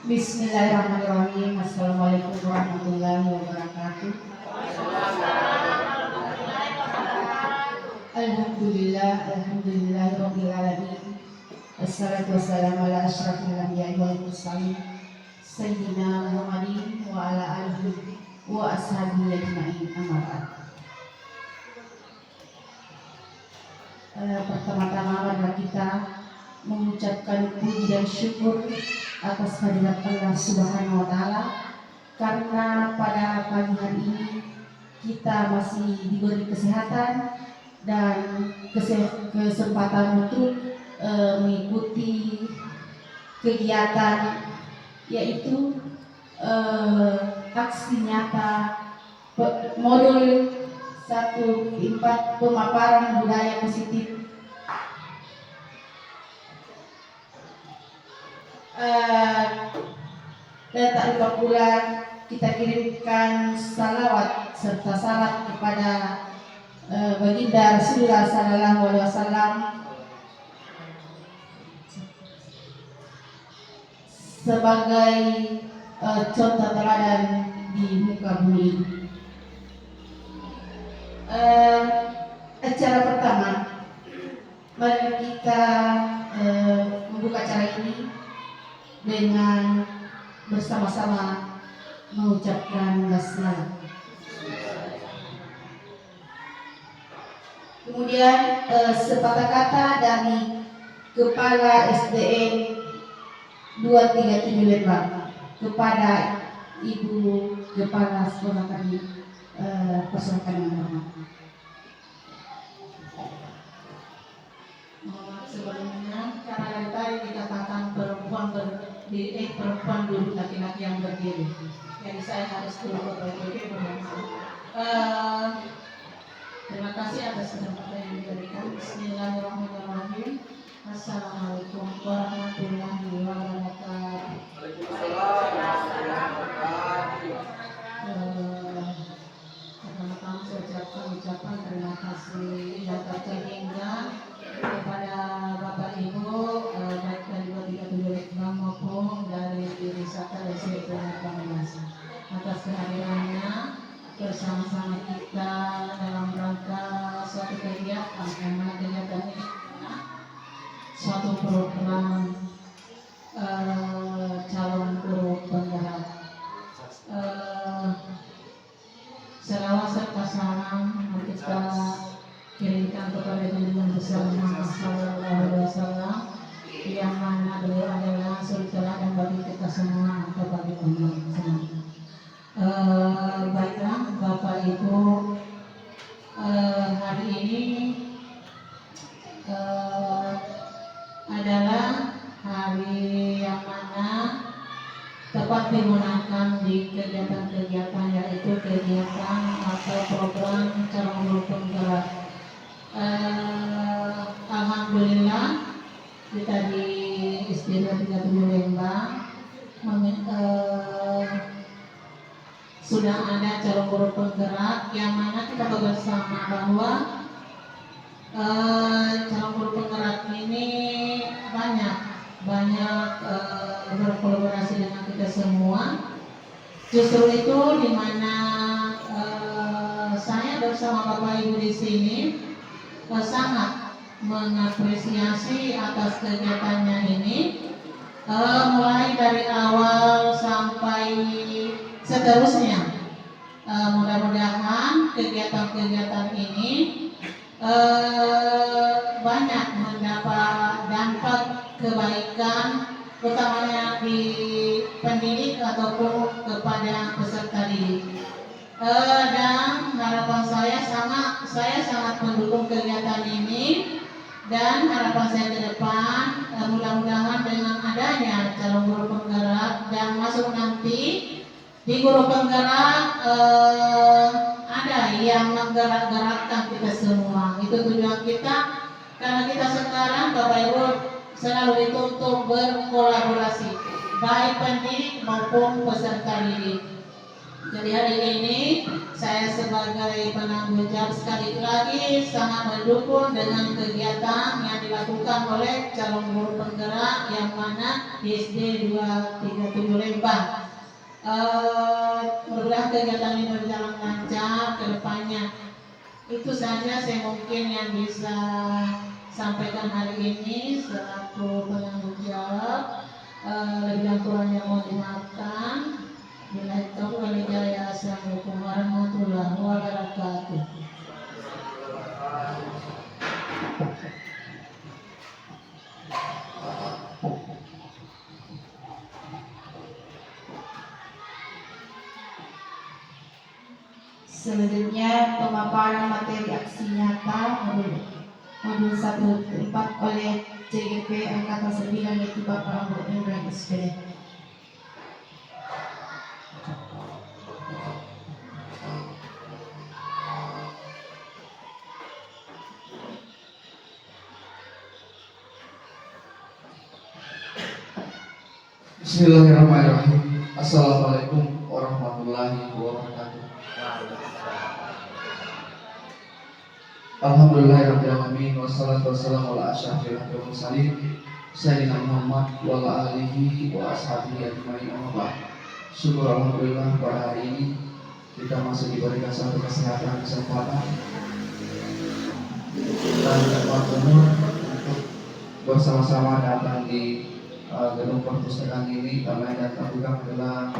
Bismillahirrahmanirrahim. Assalamualaikum warahmatullahi wabarakatuh. Alhamdulillahirabbil alamin. Wassalatu wassalamu ala asyrafil anbiya'i wal mursalin sayyidina Muhammadin wa ala alihi wa ashabihi ajma'in. Amma ba'd. Pertama-tama marilah kita mengucapkan puji dan syukur atas kehadirat Allah Subhanahu wa taala, karena pada pagi hari ini kita masih diberi kesehatan dan kesempatan untuk mengikuti kegiatan, yaitu aksi nyata modul 1.4 pemaparan budaya positif. Dan tak lupa pula kita kirimkan salawat serta salam kepada baginda Rasulullah Sallallahu Alaihi Wasallam sebagai contoh teladan di muka bumi. Acara pertama, mari kita membuka acara ini dengan bersama-sama mengucapkan basmalah. Kemudian sepatah kata dari Kepala SDN 237 Lembang kepada Ibu Kepala Sekolah kami, persilakan yang hormat. Sebelumnya, karena dari tadi dikatakan perempuan duduk, laki-laki yang berdiri. Jadi saya harus turun ke terima kasih atas kesempatan yang diberikan. Bismillahirrahmanirrahim. Assalamualaikum warahmatullahi wabarakatuh. Pertama-tama saya ucapkan terima kasih yang tercehingga kepada Bapak Ibu, baik dari 237 Lembang maupun dari Wisata Desa Pamilasa, atas kehadirannya bersama-sama kita dalam rangka suatu kegiatan, karena kegiatan ini suatu program calon guru penggerak. Selawat serta salam kita kirimkan kepada junjungan besar Muhammad Sallallahu Alaihi Wasallam, yang mana beliau adalah suri teladan bagi kita semua atau bagi umat semua. Baiklah Bapak Ibu, hari ini adalah hari yang mana tepat digunakan di kegiatan-kegiatan, yaitu kegiatan atau program calon guru penggerak. Alhamdulillah kita di SD 237 Lembang sudah ada calon guru penggerak, yang mana kita bersama bahwa calon guru penggerak ini banyak berkolaborasi dengan kita semua. Justru itu dimana saya bersama Bapak Ibu di sini sangat mengapresiasi atas kegiatannya ini, mulai dari awal sampai seterusnya. Mudah-mudahan kegiatan-kegiatan ini banyak mendapat dampak kebaikan, utamanya di pendidik ataupun kepada peserta didik. Dan harapan saya sangat mendukung kegiatan ini, dan harapan saya ke depan mudah-mudahan dengan adanya calon guru penggerak dan masuk nanti di guru penggerak ada yang menggerak-gerakkan kita semua. Itu tujuan kita, karena kita sekarang Bapak Ibu selalu dituntut berkolaborasi, baik pendidik maupun peserta didik. Jadi hari ini saya sebagai penanggung jawab sekali lagi sangat mendukung dengan kegiatan yang dilakukan oleh calon guru penggerak yang mana di SD 237 Lembang. Mudah-mudahan kegiatan ini berjalan lancar ke depannya. Itu saja saya mungkin yang bisa sampaikan hari ini selaku penanggung jawab. Lebih dan kurangnya mohon dimaafkan. Bila taufiq wal hidayah. Assalamualaikum warahmatullahi wabarakatuh. Selanjutnya pemaparan materi aksi nyata modul 1-4 oleh CGP Angkatan 9 yaitu Bapak Abu Imran SPD. Bismillahirrahmanirrahim. Assalamualaikum warahmatullahi wabarakatuh. Alhamdulillahirrahmanirrahim. Wassalatu wassalamu ala asyrafil mursalin Sayyidina Muhammad wa ala alihi wa ashabihi ajma'in. Syukur alhamdulillah pada hari ini kita masih diberikan satu kesehatan, kesempatan dan dapat umur untuk bersama-sama datang di gedung perpustakaan ini. Karena yang juga adalah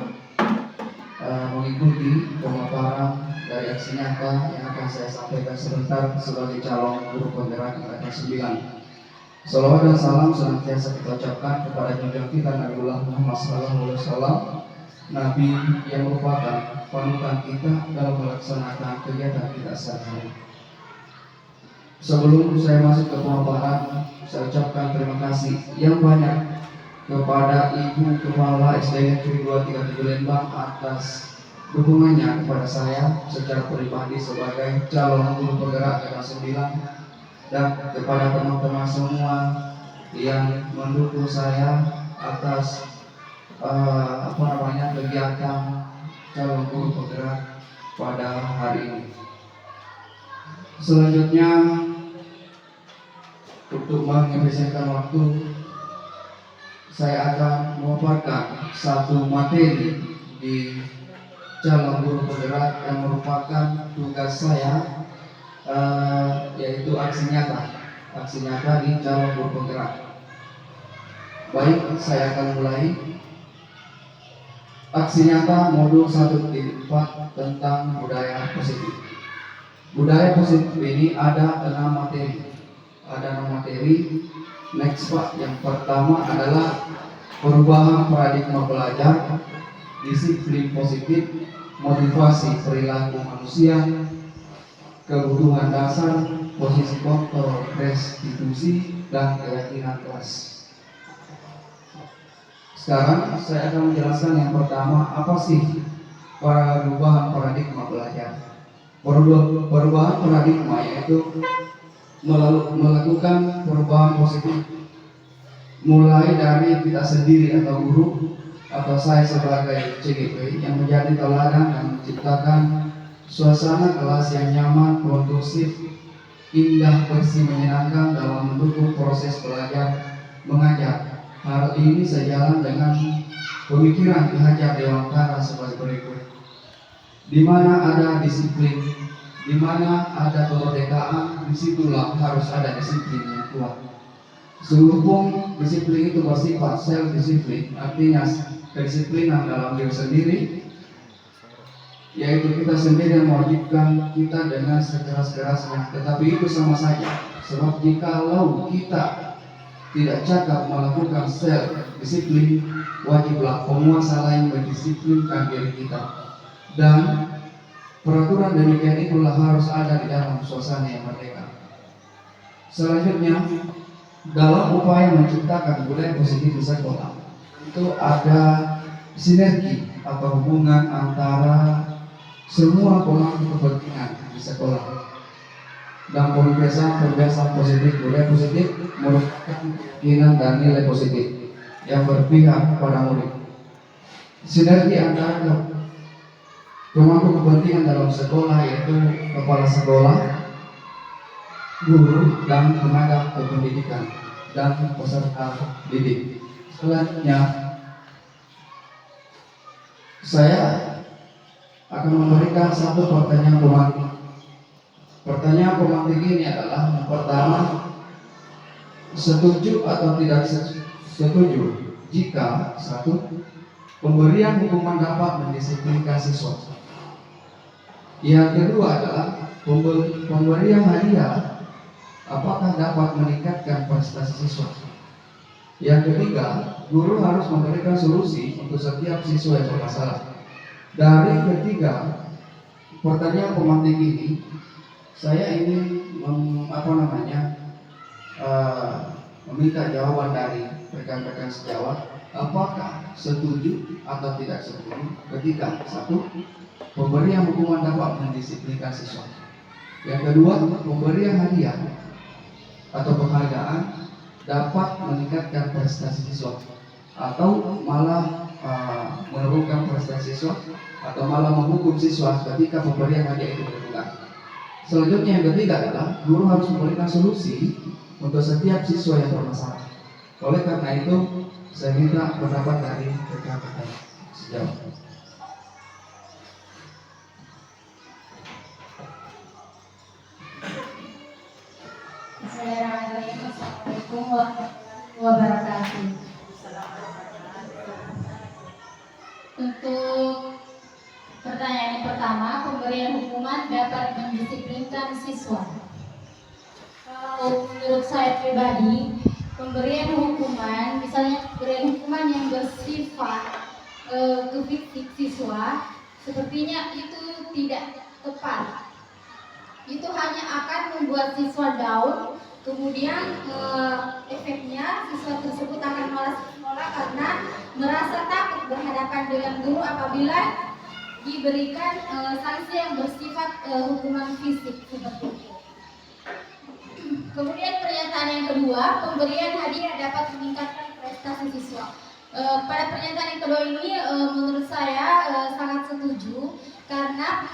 mengikuti pemaparan dari aksi nyata yang akan saya sampaikan sebentar sebagai calon guru penggerak Angkatan 9. Salawat dan salam senantiasa kita ucapkan kepada junjungan kita Nabiullah Muhammad SAW, Nabi yang merupakan panutan kita dalam melaksanakan kegiatan kita sehari-hari. Sebelum saya masuk ke pemaparan, saya ucapkan terima kasih yang banyak kepada Ibu Kepala SD Negeri 237 Lembang atas dukungannya kepada saya secara pribadi sebagai calon guru penggerak Angkatan 9, dan kepada teman-teman semua yang mendukung saya atas kegiatan calon guru penggerak pada hari ini. Selanjutnya, untuk mengefisienkan waktu, saya akan memaparkan satu materi di calon guru penggerak yang merupakan tugas saya, yaitu aksi nyata di calon guru penggerak. Baik, saya akan mulai. Aksi nyata modul 1-4 tentang budaya positif. Budaya positif ini ada 6 materi. Next Pak, yang pertama adalah perubahan paradigma belajar, disiplin positif, motivasi perilaku manusia, kebutuhan dasar, posisi kontrol restitusi, dan keyakinan kelas. Sekarang saya akan menjelaskan yang pertama, apa sih perubahan paradigma belajar. Perubahan paradigma yaitu melakukan perubahan positif mulai dari kita sendiri atau guru atau saya sebagai CGP yang menjadi teladan dan menciptakan suasana kelas yang nyaman, kondusif, indah, bersih, menyenangkan dalam mendukung proses belajar mengajar. Hal ini sejalan dengan pemikiran Ki Hajar Dewantara sebagai berikut: di mana ada disiplin, di mana ada kemerdekaan, disitulah harus ada disiplin yang kuat. Sehubung disiplin itu bersifat self-disiplin, artinya kedisiplinan dalam diri sendiri, yaitu kita sendiri yang mewajibkan kita dengan sekeras-kerasnya. Tetapi itu sama saja, sebab jikalau kita tidak cakap melakukan self-disiplin, wajiblah penguasa lain mendisiplinkan diri kita. Dan peraturan demikian itulah harus ada di dalam suasana yang merdeka. Selanjutnya, dalam upaya menciptakan budaya positif di sekolah, itu ada sinergi atau hubungan antara semua pemangku kepentingan di sekolah. Dan pembiasaan positif, budaya positif merupakan keinginan dan nilai positif yang berpihak pada murid. Sinergi antara pemangku kepentingan dalam sekolah yaitu kepala sekolah, guru, dan tenaga kependidikan dan peserta didik. Selanjutnya saya akan memberikan satu pertanyaan pemantik. Pertanyaan pemantik ini adalah yang pertama, setuju atau tidak setuju jika satu, pemberian hukuman dapat mendisiplinkan siswa. Yang kedua adalah pemberian hadiah apakah dapat meningkatkan prestasi siswa. Yang ketiga, guru harus memberikan solusi untuk setiap siswa yang bermasalah. Dari ketiga pertanyaan pemantik ini, saya ingin meminta jawaban dari rekan-rekan sejawat, apakah setuju atau tidak setuju ketika satu, pemberian hukuman dapat mendisiplinkan siswa. Yang kedua, pemberian hadiah atau penghargaan dapat meningkatkan prestasi siswa atau malah menurunkan prestasi siswa atau malah menghukum siswa ketika pemberian hadiah itu dilakukan. Selanjutnya yang ketiga adalah guru harus memberikan solusi untuk setiap siswa yang bermasalah. Oleh karena itu, saya minta pendapat dari rekan-rekan sejawat. Bismillahirrahmanirrahim. Assalamualaikum warahmatullahi wabarakatuh. Untuk pertanyaan yang pertama, pemberian hukuman dapat mendisiplinkan siswa. Kalau menurut saya pribadi, pemberian hukuman, misalnya pemberian hukuman yang bersifat ke fisik siswa, sepertinya itu tidak tepat. Itu hanya akan membuat siswa down, kemudian efeknya siswa tersebut akan malas sekolah karena merasa takut berhadapan dengan guru apabila diberikan sanksi yang bersifat hukuman fisik seperti itu. Kemudian pernyataan yang kedua, pemberian hadiah dapat meningkatkan prestasi siswa. Pada pernyataan yang kedua ini menurut saya sangat setuju karena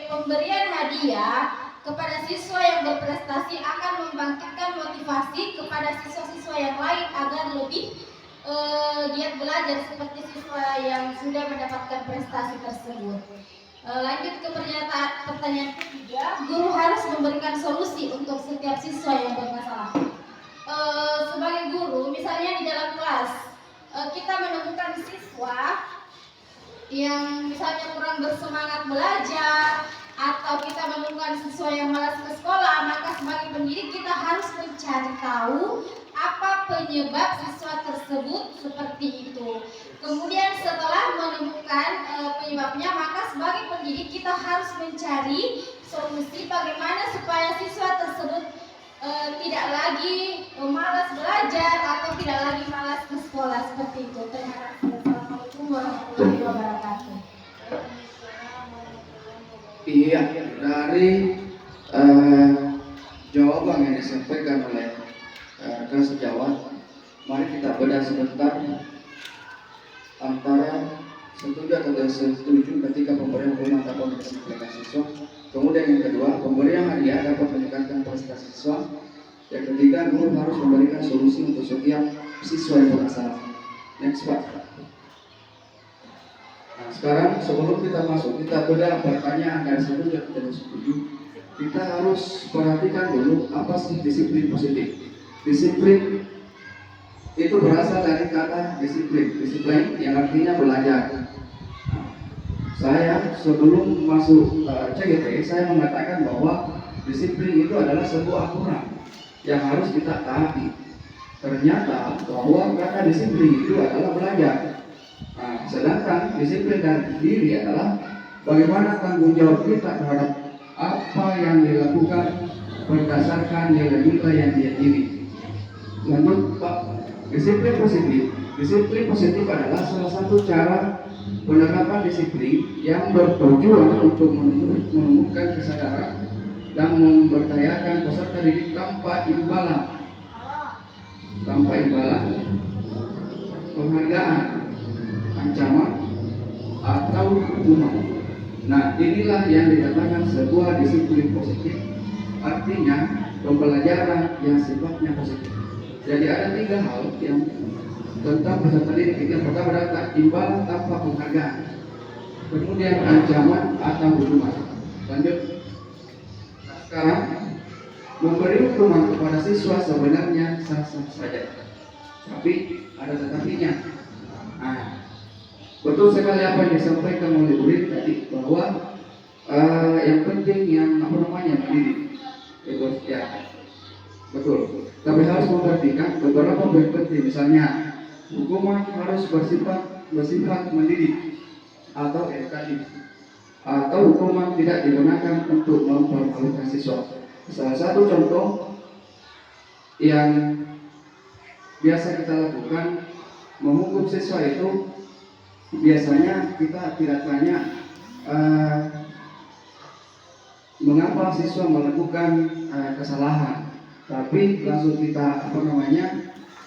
pemberian hadiah kepada siswa yang berprestasi akan membangkitkan motivasi kepada siswa-siswa yang lain agar lebih giat belajar seperti siswa yang sudah mendapatkan prestasi tersebut. Lanjut ke pertanyaan ketiga, guru harus memberikan solusi untuk setiap siswa yang bermasalah. Sebagai guru, misalnya di dalam kelas, kita menemukan siswa yang misalnya kurang bersemangat belajar, atau kita menemukan siswa yang malas ke sekolah, maka sebagai pendidik kita harus mencari tahu apa penyebab siswa tersebut seperti itu. Kemudian setelah menemukan penyebabnya, maka sebagai pendidik kita harus mencari solusi bagaimana supaya siswa tersebut tidak lagi malas belajar atau tidak lagi malas ke sekolah seperti itu. Terima kasih. Assalamualaikum warahmatullahi wabarakatuh. Iya, dari jawaban yang disampaikan oleh rekan sejawat, mari kita bedah sebentar antara setuju atau tidak setuju ketika pemberian hukuman dapat mendisiplinkan siswa. Kemudian yang kedua, pemberian hadiah dapat meningkatkan prestasi siswa. Yang ketiga, guru harus memberikan solusi untuk setiap siswa yang bermasalah. Next Pak. Nah, sekarang sebelum kita masuk, kita bedah pertanyaan dari setuju atau tidak setuju. Kita harus perhatikan dulu apa sih disiplin positif. Disiplin itu berasal dari kata disiplin. Disiplin yang artinya belajar. Nah, saya sebelum masuk CGT, saya mengatakan bahwa disiplin itu adalah sebuah aturan yang harus kita taati. Ternyata bahwa kata disiplin itu adalah belajar. Nah, sedangkan disiplin dari diri adalah bagaimana tanggung jawab kita terhadap apa yang dilakukan berdasarkan nilai-nilai yang dia diri. Lanjut Pak, disiplin positif. Disiplin positif adalah salah satu cara penerapan disiplin yang bertujuan untuk menemukan kesadaran dan memberdayakan peserta didik tanpa imbalan, penghargaan, ancaman, atau hukuman. Nah, inilah yang dikatakan sebuah disiplin positif, artinya pembelajaran yang sifatnya positif. Jadi ada 3 hal yang tentang peserta didik. Yang pertama adalah imbalan tanpa penghargaan, kemudian ancaman atau hukuman. Lanjut. Nah, sekarang memberi hukuman kepada siswa sebenarnya sah-sah saja, tapi ada tetapinya. Nah, betul sekali apa yang disampaikan oleh Bu Rin tadi, bahwa yang penting yang mendidik itu ya betul. Tapi harus memperhatikan beberapa poin penting. Misalnya, hukuman harus bersifat mendidik atau edukatif, atau hukuman tidak digunakan untuk mempermalukan siswa. Salah satu contoh yang biasa kita lakukan menghukum siswa itu, biasanya kita tidak tanya mengapa siswa melakukan kesalahan, tapi langsung kita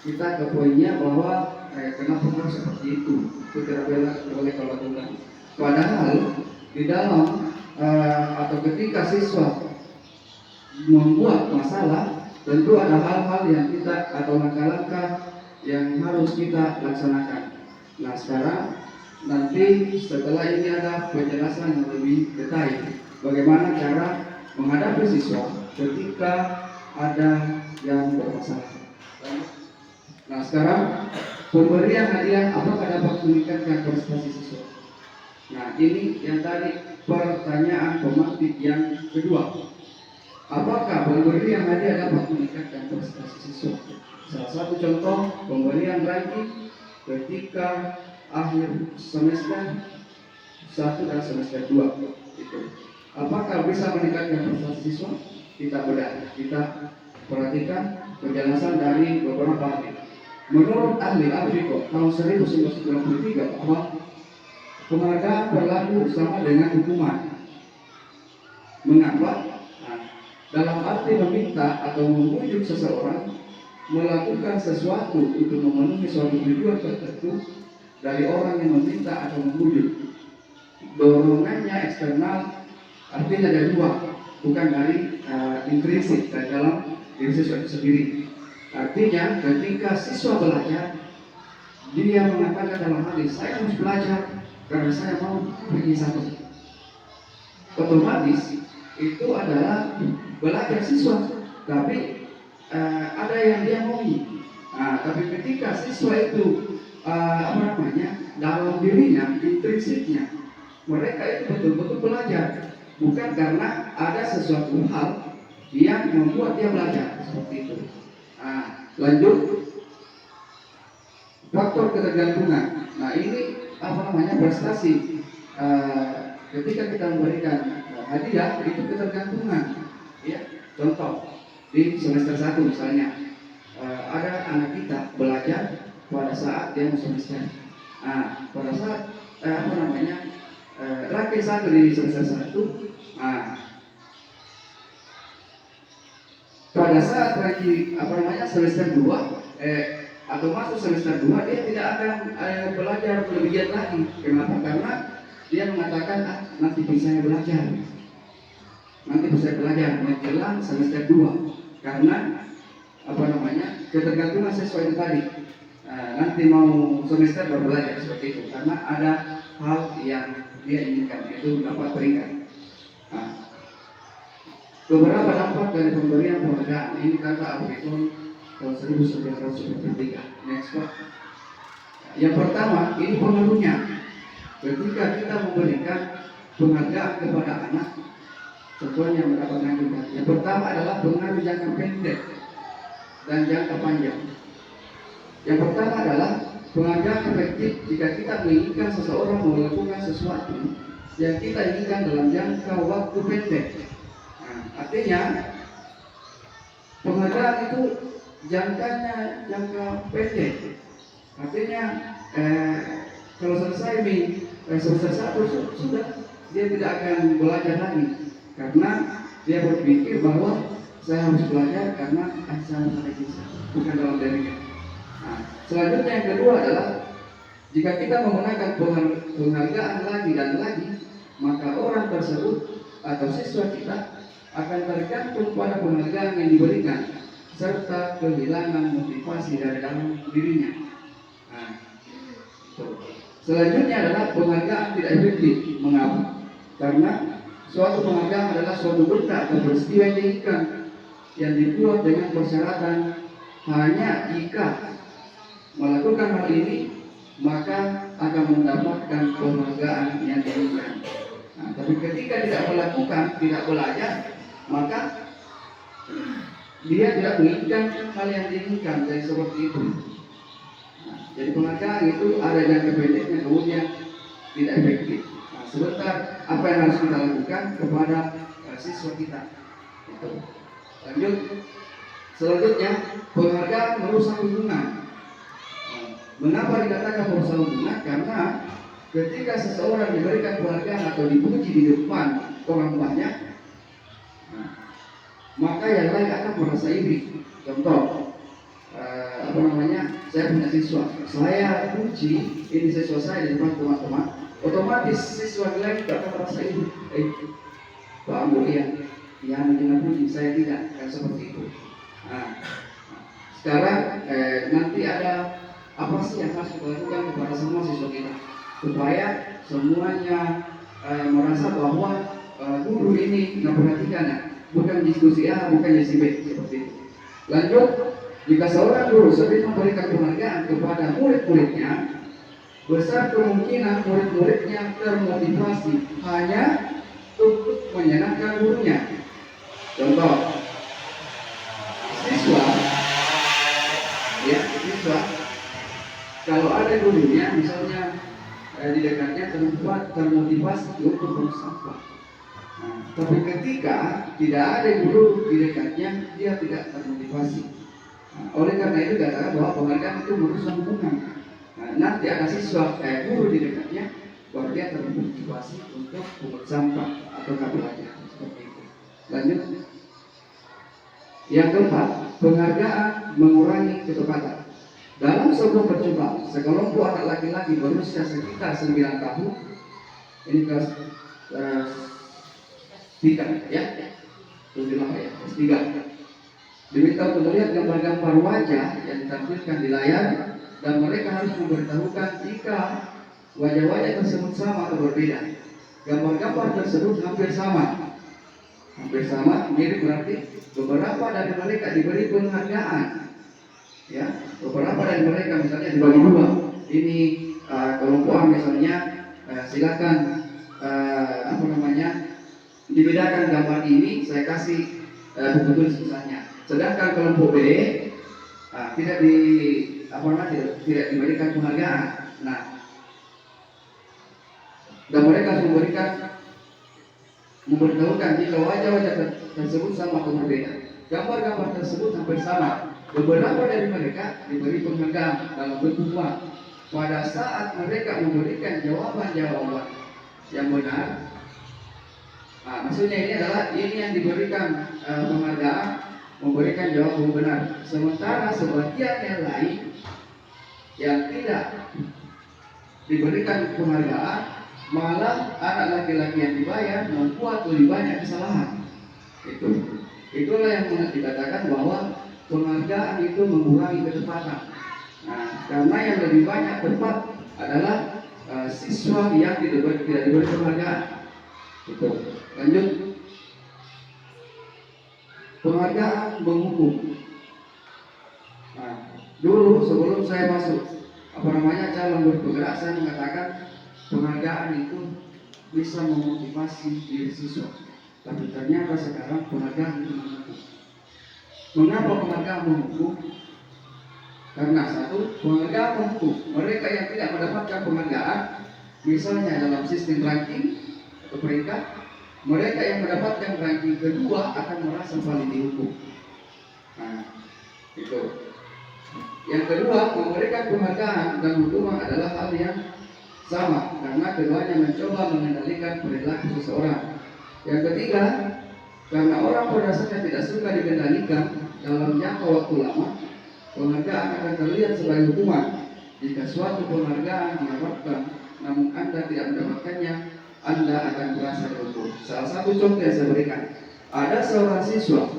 kita ke poinnya bahwa kenapa harus seperti itu tidak boleh kalau lakukan. Padahal di dalam atau ketika siswa membuat masalah, tentu ada hal-hal yang kita atau langkah-langkah yang harus kita laksanakan. Nah, sekarang nanti setelah ini ada penjelasan yang lebih detail bagaimana cara menghadapi siswa ketika ada yang bermasalah. Nah, sekarang pemberian hadiah apakah dapat meningkatkan prestasi siswa? Nah, ini yang tadi pertanyaan pemantik yang kedua. Apakah pemberian hadiah dapat meningkatkan prestasi siswa? Salah satu contoh pemberian ranking ketika akhir semester 1 dan semester 2 itu. Apakah bisa meningkatkan prestasi siswa? Kita bedah, kita perhatikan penjelasan dari beberapa ahli. Menurut ahli Afrika tahun 1993 bahwa penghargaan berlaku sama dengan hukuman. Mengapa? Dalam arti meminta atau membujuk seseorang melakukan sesuatu untuk memenuhi suatu tujuan tertentu dari orang yang meminta atau membujuk. Dorongannya eksternal, artinya dari luar, bukan dari intrinsik dari dalam diri siswa itu sendiri. Artinya ketika siswa belajar, dia mengatakan dalam hati, saya harus belajar karena saya mau pergi satu. Otomatis itu adalah belajar siswa, tapi ada yang dia mau. Tapi ketika siswa itu dalam dirinya, intrinsiknya, mereka itu betul-betul belajar, bukan karena ada sesuatu hal yang membuat dia belajar seperti itu. Lanjut, faktor ketergantungan. Nah, ini prestasi. Ketika kita memberikan hadiah itu ketergantungan. Ya, contoh di semester 1 misalnya, ada anak kita belajar pada saat dia mau semester. Pada saat ranking 1 di semester 1. Pada saat ranking semester 2 atau masuk semester 2, dia tidak akan belajar lebih giat lagi. Kenapa? Karena dia mengatakan nanti bisa belajar menjelang semester 2, karena ketergantungan siswa itu tadi. Nanti mau semester baru belajar seperti itu, karena ada hal yang dia inginkan, itu dapat peringkat. Beberapa dampak dari pemberian penghargaan ini kata Alkitab tahun 1993. Next Pak. Yang pertama, ini pengaruhnya. Ketika kita memberikan penghargaan kepada anak, contohnya mendapatkan juga. Yang pertama adalah pengaruh jangka pendek dan jangka panjang. Yang pertama adalah penghargaan efektif jika kita menginginkan seseorang melakukan sesuatu yang kita inginkan dalam jangka waktu pendek. Artinya penghargaan itu jangkanya jangka pendek. Artinya kalau selesai semester 1 sudah, dia tidak akan belajar lagi, karena dia berpikir bahwa saya harus belajar karena saya bisa, bukan dalam dirinya. Selanjutnya yang kedua adalah jika kita menggunakan penghargaan lagi dan lagi, maka orang tersebut atau siswa kita akan tergantung pada penghargaan yang diberikan serta kehilangan motivasi dari dalam dirinya. Nah, selanjutnya adalah penghargaan tidak efektif. Mengapa? Karena suatu penghargaan adalah suatu berkah atau peristiwa yang diinginkan yang dibuat dengan persyaratan hanya jika melakukan hal ini maka akan mendapatkan penghargaan yang diinginkan. Nah, tapi ketika tidak melakukan, tidak belajar, maka dia tidak menginginkan hal yang diinginkan, jadi seperti itu. Nah, jadi penghargaan itu ada jangka pendeknya, kemudian tidak efektif. Nah, sebentar apa yang harus kita lakukan kepada siswa kita. Itu. Lanjut. Selanjutnya, penghargaan merusak hubungan. Nah, mengapa dikatakan merusak hubungan? Karena ketika seseorang diberikan penghargaan atau dipuji di depan orang banyak, nah, maka yang lain akan merasa iri. Contoh, saya punya siswa, saya puji ini siswa saya di depan teman-teman, otomatis siswa lain akan merasa iri. Pak Ambo yang mendengar puji, saya tidak, kan seperti itu. Nah, sekarang nanti ada apa sih yang harus kita lakukan kepada semua siswa kita supaya semuanya merasa bahwa guru ini memperhatikannya, bukan diskusi A, bukan diskusi B, seperti itu. Lanjut, jika seorang guru sering memberikan penghargaan kepada murid-muridnya, besar kemungkinan murid-muridnya termotivasi hanya untuk menyenangkan gurunya. Contoh, siswa kalau ada gurunya misalnya di dekatnya termotivasi untuk bersabar. Nah, tapi ketika tidak ada guru di dekatnya, dia tidak termotivasi. Nah, oleh karena itu katakan bahwa penghargaan itu merusak hubungan. Nah, nanti ada siswa guru di dekatnya, baru dia termotivasi untuk pungut sampah atau belajar seperti itu. Lanjut. Yang keempat, penghargaan mengurangi ketepatan. Dalam sebuah percobaan, sekelompok anak laki-laki berusia sekitar 9 tahun, ini kelas 3 ya, kelas 3, diminta untuk melihat gambar-gambar wajah yang ditampilkan di layar, dan mereka harus memberitahukan jika wajah-wajah tersebut sama atau berbeda. Gambar-gambar tersebut hampir sama, mirip, berarti beberapa dari mereka diberi penghargaan. Ya, beberapa dari mereka misalnya dibagi dua. Ini kelompok misalnya silakan dibedakan gambar ini, saya kasih buku tulis misalnya. Sedangkan kelompok B tidak diberikan penghargaan. Nah, dan mereka memberitahukan jika wajah-wajah tersebut sama atau berbeda. Gambar-gambar tersebut hampir sama. Beberapa dari mereka diberi penghargaan dalam bentuk uang pada saat mereka memberikan jawaban-jawaban yang benar. Nah, maksudnya ini adalah yang diberikan penghargaan, memberikan jawaban benar. Sementara sebagian yang lain yang tidak diberikan penghargaan, malah anak laki-laki yang dibayar membuat lebih banyak kesalahan. Itulah yang dikatakan bahwa penghargaan itu mengurangi ketepatan. Nah, karena yang lebih banyak tepat adalah siswa yang tidak diberi penghargaan. Itu. Lanjut. Penghargaan menghukum. Nah, dulu sebelum saya masuk calon bergerak, saya mengatakan penghargaan itu bisa memotivasi diri siswa. Tapi ternyata sekarang penghargaan itu menghukum. Mengapa penghargaan menghukum? Karena satu, penghargaan menghukum mereka yang tidak mendapatkan penghargaan, misalnya dalam sistem ranking atau peringkat, mereka yang mendapatkan ranking kedua akan merasa paling dihukum. Nah, itu. Yang kedua, memberikan penghargaan dan hukuman adalah hal yang sama, karena keduanya mencoba mengendalikan perilaku seseorang. Yang ketiga, karena orang pada dasarnya tidak suka dikendalikan dalam jangka waktu lama, penghargaan akan terlihat sebagai hukuman. Jika suatu penghargaan diharapkan namun Anda tidak mendapatkannya, Anda akan merasa dihukum. Salah satu contoh yang saya berikan, ada seorang siswa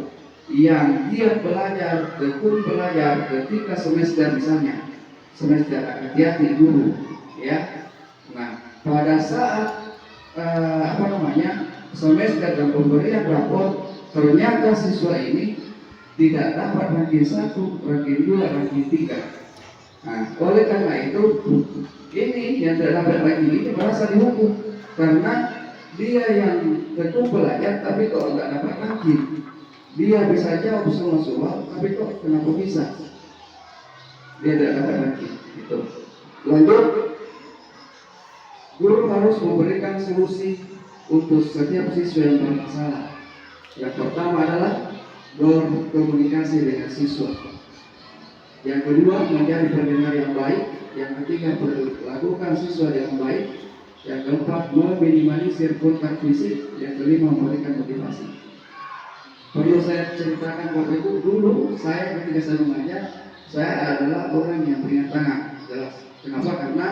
yang dia tekun belajar ketika semester, misalnya semester hati-hati guru, ya. Nah, pada saat semester dan pemberian rapor, ternyata siswa ini tidak dapat ranking 1, ranking 2, ranking 3. Nah, oleh karena itu ini yang tidak dapat ranking ini merasa dihukum karena dia yang tekun belajar tapi kok nggak dapat ranking. Dia bisa jawab semua soal, tapi kok kenapa bisa? Dia tidak dapat ranking. Itu. Lanjut, guru harus memberikan solusi untuk setiap siswa yang bermasalah. Yang pertama adalah berkomunikasi dengan siswa. Yang kedua, menjadi pendengar yang baik. Yang ketiga, perlakukan siswa dengan baik. Yang keempat, meminimalisir kontak fisik. Yang kelima, memberikan motivasi. Perlu saya ceritakan waktu itu, dulu saya ketika saya mengajar, saya adalah orang yang beringat tangan. Jelas. Kenapa? Karena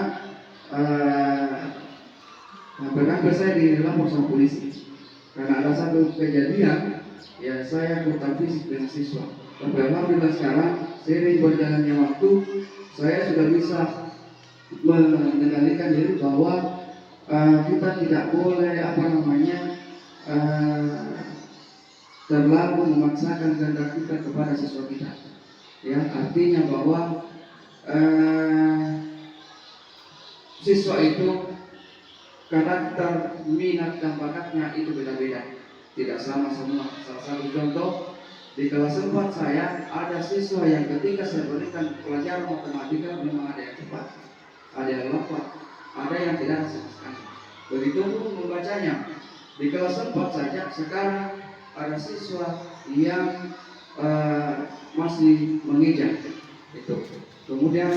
hampir saya dilapor sama polisi. Karena ada satu kejadian, ya saya kontak fisik dengan siswa. Tapi alhamdulillah sekarang seiring berjalannya waktu, saya sudah bisa mengendalikan diri bahwa kita tidak boleh terlalu memaksakan kehendak kita kepada siswa kita. Ya, artinya bahwa siswa itu karakter, minat dan bakatnya itu beda-beda, tidak sama semua. Salah satu contoh, di kelas 4 saya ada siswa yang ketika saya berikan pelajaran matematika memang ada yang cepat, ada yang lambat, ada yang tidak sama sekali. Begitu pun membacanya. Di kelas 4 saja sekarang ada siswa yang masih mengejar itu, kemudian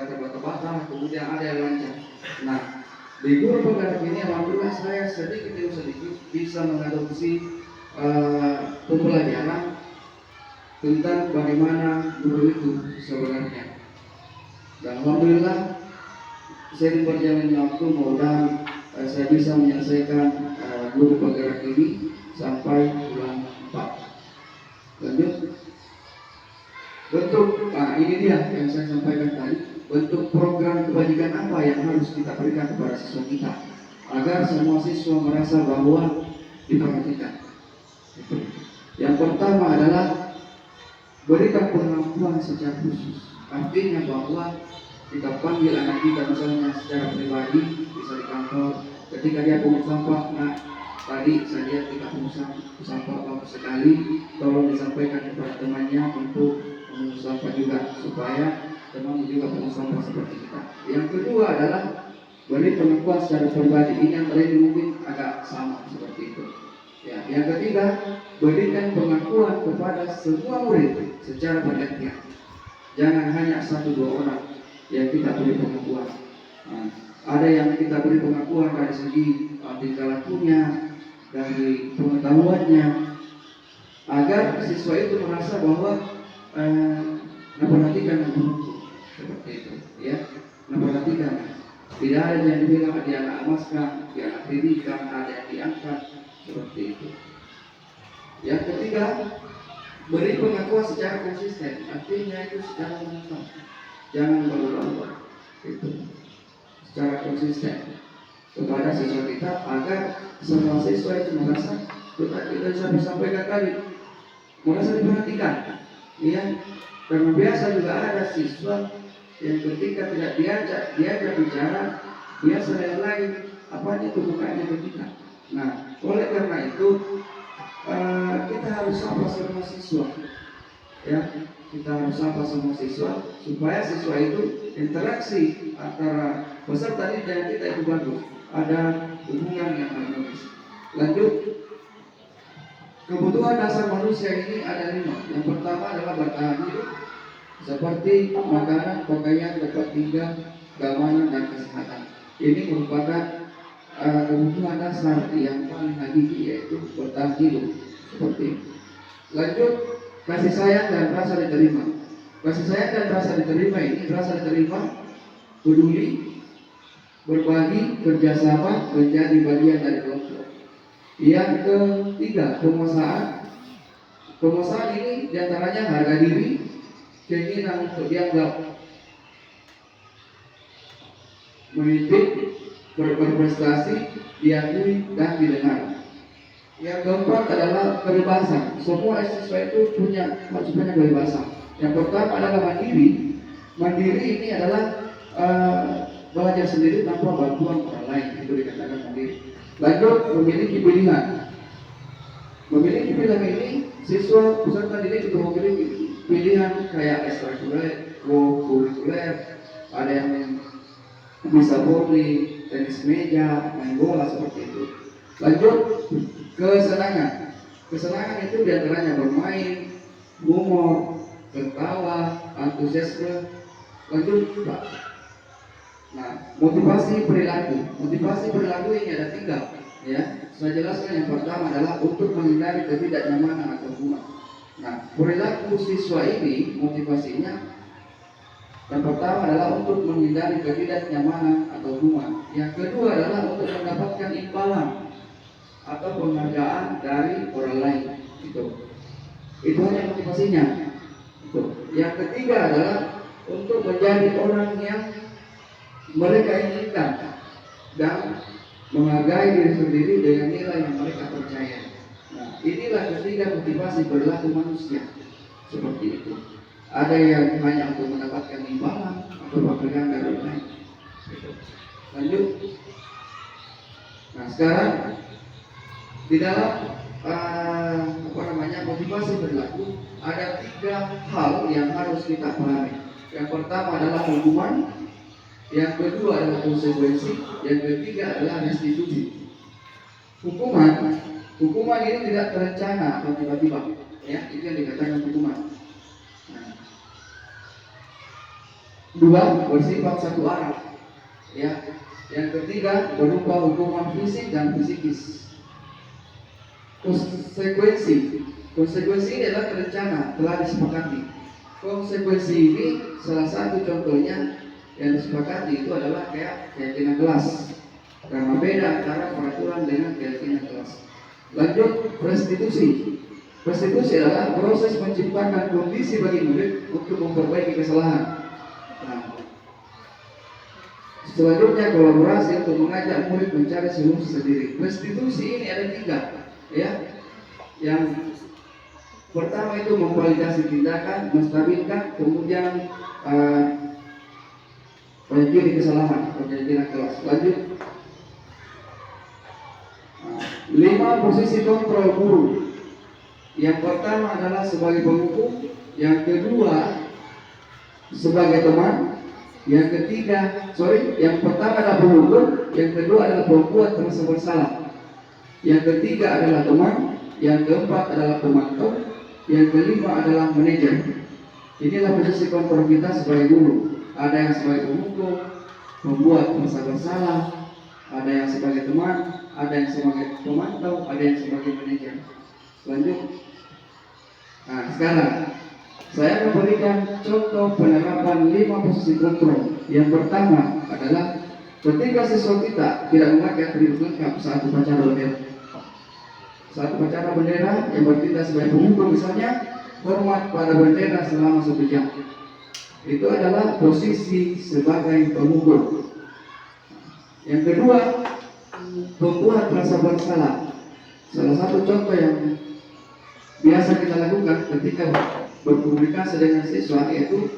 terbata-bata, kemudian ada yang lancar. Nah, di guru penggerak ini alhamdulillah saya sedikit demi sedikit bisa mengadopsi pembelajaran tentang bagaimana guru itu sebenarnya. Dan alhamdulillah seiring berjalannya waktu, mudah saya bisa menyelesaikan guru penggerak ini sampai bulan 4. Lanjut, bentuk, ini dia yang saya sampaikan tadi, bentuk program kebajikan apa yang harus kita berikan kepada siswa kita agar semua siswa merasa bahwa diperhatikan. Yang pertama adalah berikan pengakuan secara khusus. Artinya bahwa kita panggil anak kita misalnya secara pribadi, bisa di kantor, ketika dia pungut sampah, nah tadi saya lihat kita pungut sampah bagus sekali, tolong disampaikan kepada temannya untuk pungut sampah juga, supaya teman juga pungut sampah seperti kita. Yang kedua adalah beri pengakuan secara pribadi. Ini yang tadi mungkin agak sama seperti itu. Ya, yang ketiga, berikan pengakuan kepada semua murid secara bergantian. Jangan hanya 1-2 orang yang kita beri pengakuan. Nah, ada yang kita beri pengakuan dari segi tingkah lakunya, dari pengetahuannya, agar siswa itu merasa bahwa memperhatikan guruku, seperti itu, ya, memperhatikan. Tidak ada yang dibilang dia anak emaskan, dia anak didikan, ada yang diangkat, seperti itu. Yang ketiga, beri pengakuan secara konsisten, artinya itu secara mental, jangan berubah-ubah, itu secara konsisten kepada siswa kita agar semua siswa itu merasa kita bisa sampaikan tadi, merasa diperhatikan, ya. Karena biasa juga ada siswa yang ketika tidak diajak bicara, biasa yang lain apanya itu bukannya ke kita. Nah, oleh karena itu kita harus sapa semua siswa, ya, kita harus sapa semua siswa supaya siswa itu interaksi antara peserta didik dan kita itu bagus, ada hubungan yang harmonis. Lanjut, kebutuhan dasar manusia ini ada 5. Yang pertama adalah bertahan hidup, seperti makanan, pakaian, tempat tinggal, keamanan, dan kesehatan. Ini merupakan kebutuhan dasar yang paling hakiki, yaitu bertahan hidup, seperti itu. Lanjut, kasih sayang dan rasa diterima. Kasih sayang dan rasa diterima ini, rasa diterima, peduli, berbagi kerjasama menjadi bagian dari kelompok. Yang ketiga, penguasaan. Penguasaan ini diantaranya harga diri, keinginan untuk dianggap memimpin, berprestasi, diakui dan didengar. Yang keempat adalah kebebasan. Semua siswa itu punya kebebasan. Yang pertama adalah mandiri. Mandiri ini adalah belajar sendiri tanpa bantuan orang lain, itu dikatakan mandiri. Lanjut, memiliki pilihan. Memiliki pilihan ini, siswa peserta didik itu memiliki pilihan kayak ekstrakurikuler, kurikuler, ada yang bisa volley, tenis meja, main bola seperti itu. Lanjut, kesenangan. Kesenangan itu diantaranya bermain, humor, tertawa, antusiasme. Lanjut, Pak. Nah, motivasi perilaku. Motivasi perilaku ini ada 3, ya. Saya jelaskan. Yang pertama adalah untuk menghindari ketidaknyamanan atau hubungan. Nah, perilaku siswa ini motivasinya yang pertama adalah untuk menghindari ketidaknyamanan atau hubungan. Yang kedua adalah untuk mendapatkan imbalan atau penghargaan dari orang lain. Itu hanya motivasinya. Yang ketiga adalah untuk menjadi orang yang mereka inginkan dan menghargai diri sendiri dengan nilai yang mereka percaya. Nah, inilah ketiga motivasi perilaku manusia. Seperti itu. Ada yang hanya untuk mendapatkan imbalan atau penghargaan dari orang lain. Lanjut. Nah, sekarang di dalam motivasi perilaku ada 3 hal yang harus kita pahami. Yang pertama adalah hukuman, yang kedua adalah konsekuensi, yang ketiga adalah restitusi. Hukuman ini tidak terencana atau tiba-tiba, ya, itu yang dikatakan hukuman. Nah, 2 bersifat satu arah, ya. Yang ketiga berupa hukuman fisik dan psikis. Konsekuensi ini adalah terencana, telah disepakati. Konsekuensi ini salah satu contohnya yang disepakati itu adalah kayak keyakinan kelas, karena beda antara peraturan dengan keyakinan kelas. Lanjut, restitusi. Restitusi adalah proses menciptakan kondisi bagi murid untuk memperbaiki kesalahan. Nah, selanjutnya kolaborasi untuk mengajak murid mencari solusi sendiri. Restitusi ini ada 3, ya. Yang pertama itu memvalidasi tindakan, menstabilkan, kemudian meyakini kesalahan atau keyakinan kelas. Lanjut, 5 posisi kontrol guru. Yang pertama adalah sebagai penghukum, yang kedua sebagai teman, yang pertama adalah penghukum, yang kedua adalah pembuat merasa bersalah, yang ketiga adalah teman, yang keempat adalah pemantau, yang kelima adalah manajer. Inilah posisi kontrol kita sebagai guru. Ada yang sebagai penghukum, membuat merasa bersalah, ada yang sebagai teman, ada yang sebagai pemantau, ada yang sebagai manajer. Lanjut. Nah, sekarang saya memberikan contoh penerapan 5 posisi kontrol. Yang pertama adalah ketika siswa kita tidak memakai atribut lengkap saat upacara bendera. Saat upacara bendera yang bertindak sebagai penghukum, misalnya hormat pada bendera selama 1 jam. Itu adalah posisi sebagai penghukum. Yang kedua, membuat rasa bersalah. Salah satu contoh yang biasa kita lakukan ketika berkomunikasi dengan siswa yaitu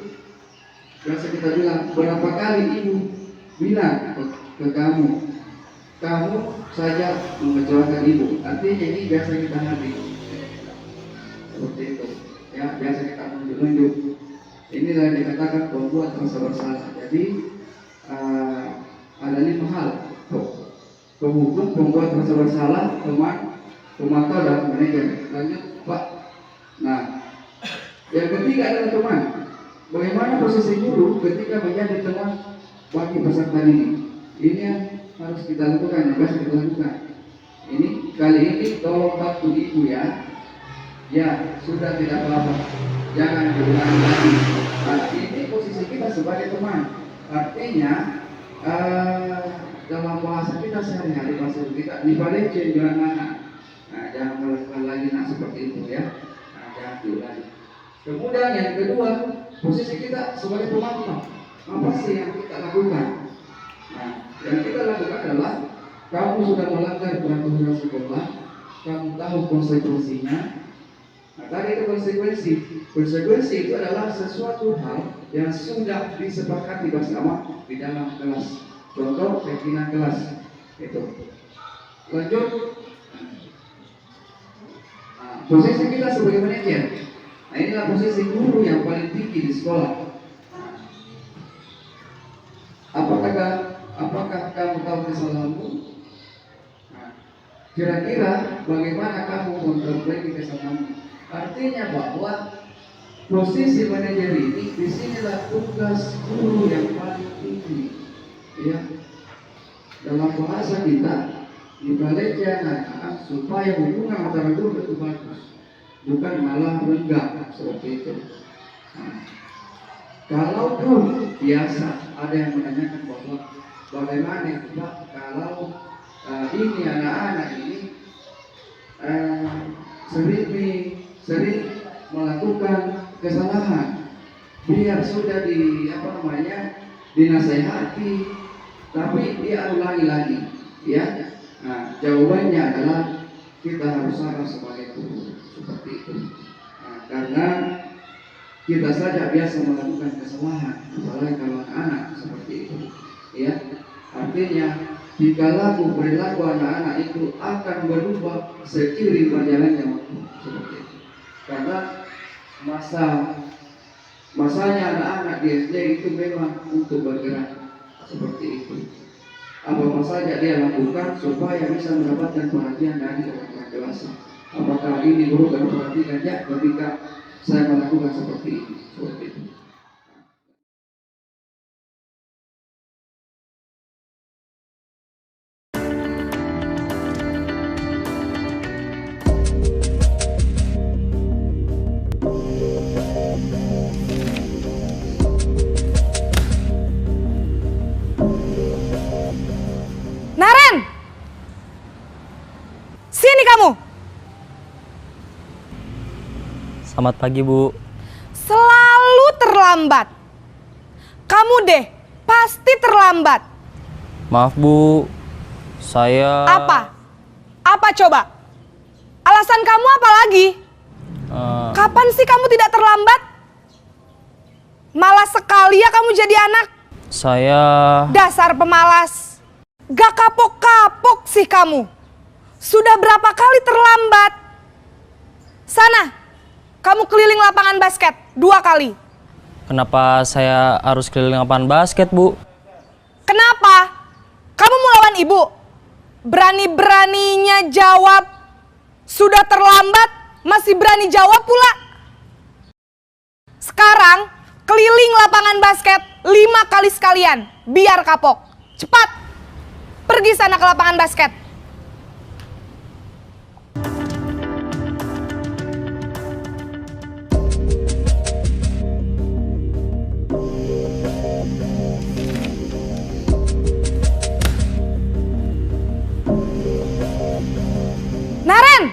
biasa kita bilang, berapa kali ibu bilang ke kamu saja mengecewakan ibu. Artinya ini biasa kita hadir seperti itu, ya, biasa kita menunjuk. Inilah yang dikatakan membuat rasa bersalah. Jadi ada 5 hal: penghukum, pembuat rasa bersalah, teman, pemantau, dan manajer. Lanjut, Pak. Nah, yang ketiga adalah teman. Bagaimana posisi guru ketika menjadi teman bagi peserta didik? Ini yang harus kita lakukan, yang harus kita lakukan. Ini kali ini tolong bantu ibu ya. Ya, sudah tidak apa-apa. Jangan diulangi lagi. Nah, ini posisi kita sebagai teman. Artinya dalam bahasa kita sehari-hari, bahasa kita dibalik jangan anak. Nah, jangan melakukan lagi seperti itu ya. Nah, jangan diulangi. Kemudian yang kedua, posisi kita sebagai pemantau. Apa sih yang kita lakukan? Nah, yang kita lakukan adalah kamu sudah melanggar peraturan sekolah, kamu tahu konsekuensinya. Nah, tadi itu konsekuensi. Konsekuensi itu adalah sesuatu hal yang sudah disepakati bersama di dalam kelas. Contoh pimpinan kelas itu. Lanjut. Nah, posisi kita sebagai manajer. Nah, inilah posisi guru yang paling tinggi di sekolah. Apakah kamu tahu kesalahanmu? Nah, kira-kira bagaimana kamu memperbaiki kesalahanmu? Artinya bahwa posisi manajer ini disinilah tugas guru yang paling tinggi. Ya, dalam bahasa kita dibalik anak supaya hubungan antara guru itu bagus, bukan malah renggang seperti itu. Nah, kalau pun biasa ada yang menanyakan bahwa bagaimana Pak kalau ini anak-anak ini sering melakukan kesalahan, biar sudah dinasehati, tapi dia ulangi lagi, ya. Nah, jawabannya adalah kita harus sabar sebagai guru seperti itu. Nah, karena kita saja biasa melakukan kesalahan, apalagi kalau anak-anak seperti itu, ya. Artinya jika perilaku anak-anak itu akan berubah seiring berjalannya waktu seperti itu. Karena masanya anak-anak di SD itu memang untuk bergerak seperti itu. Apa saja dia lakukan supaya bisa mendapatkan perhatian dari orang dewasa. Apakah ini guru perhatikan ya ketika saya melakukan seperti itu. Naren! Sini kamu! Selamat pagi, Bu. Selalu terlambat. Kamu deh, pasti terlambat. Maaf, Bu. Saya... Apa? Apa coba? Alasan kamu apa lagi? Kapan sih kamu tidak terlambat? Malas sekali ya kamu jadi anak. Saya... Dasar pemalas. Gak kapok-kapok sih kamu. Sudah berapa kali terlambat? Sana, kamu keliling lapangan basket 2 kali. Kenapa saya harus keliling lapangan basket, Bu? Kenapa? Kamu mau lawan ibu? Berani-beraninya jawab. Sudah terlambat, masih berani jawab pula. Sekarang, keliling lapangan basket 5 kali sekalian. Biar kapok. Cepat! Pergi sana ke lapangan basket. Naren!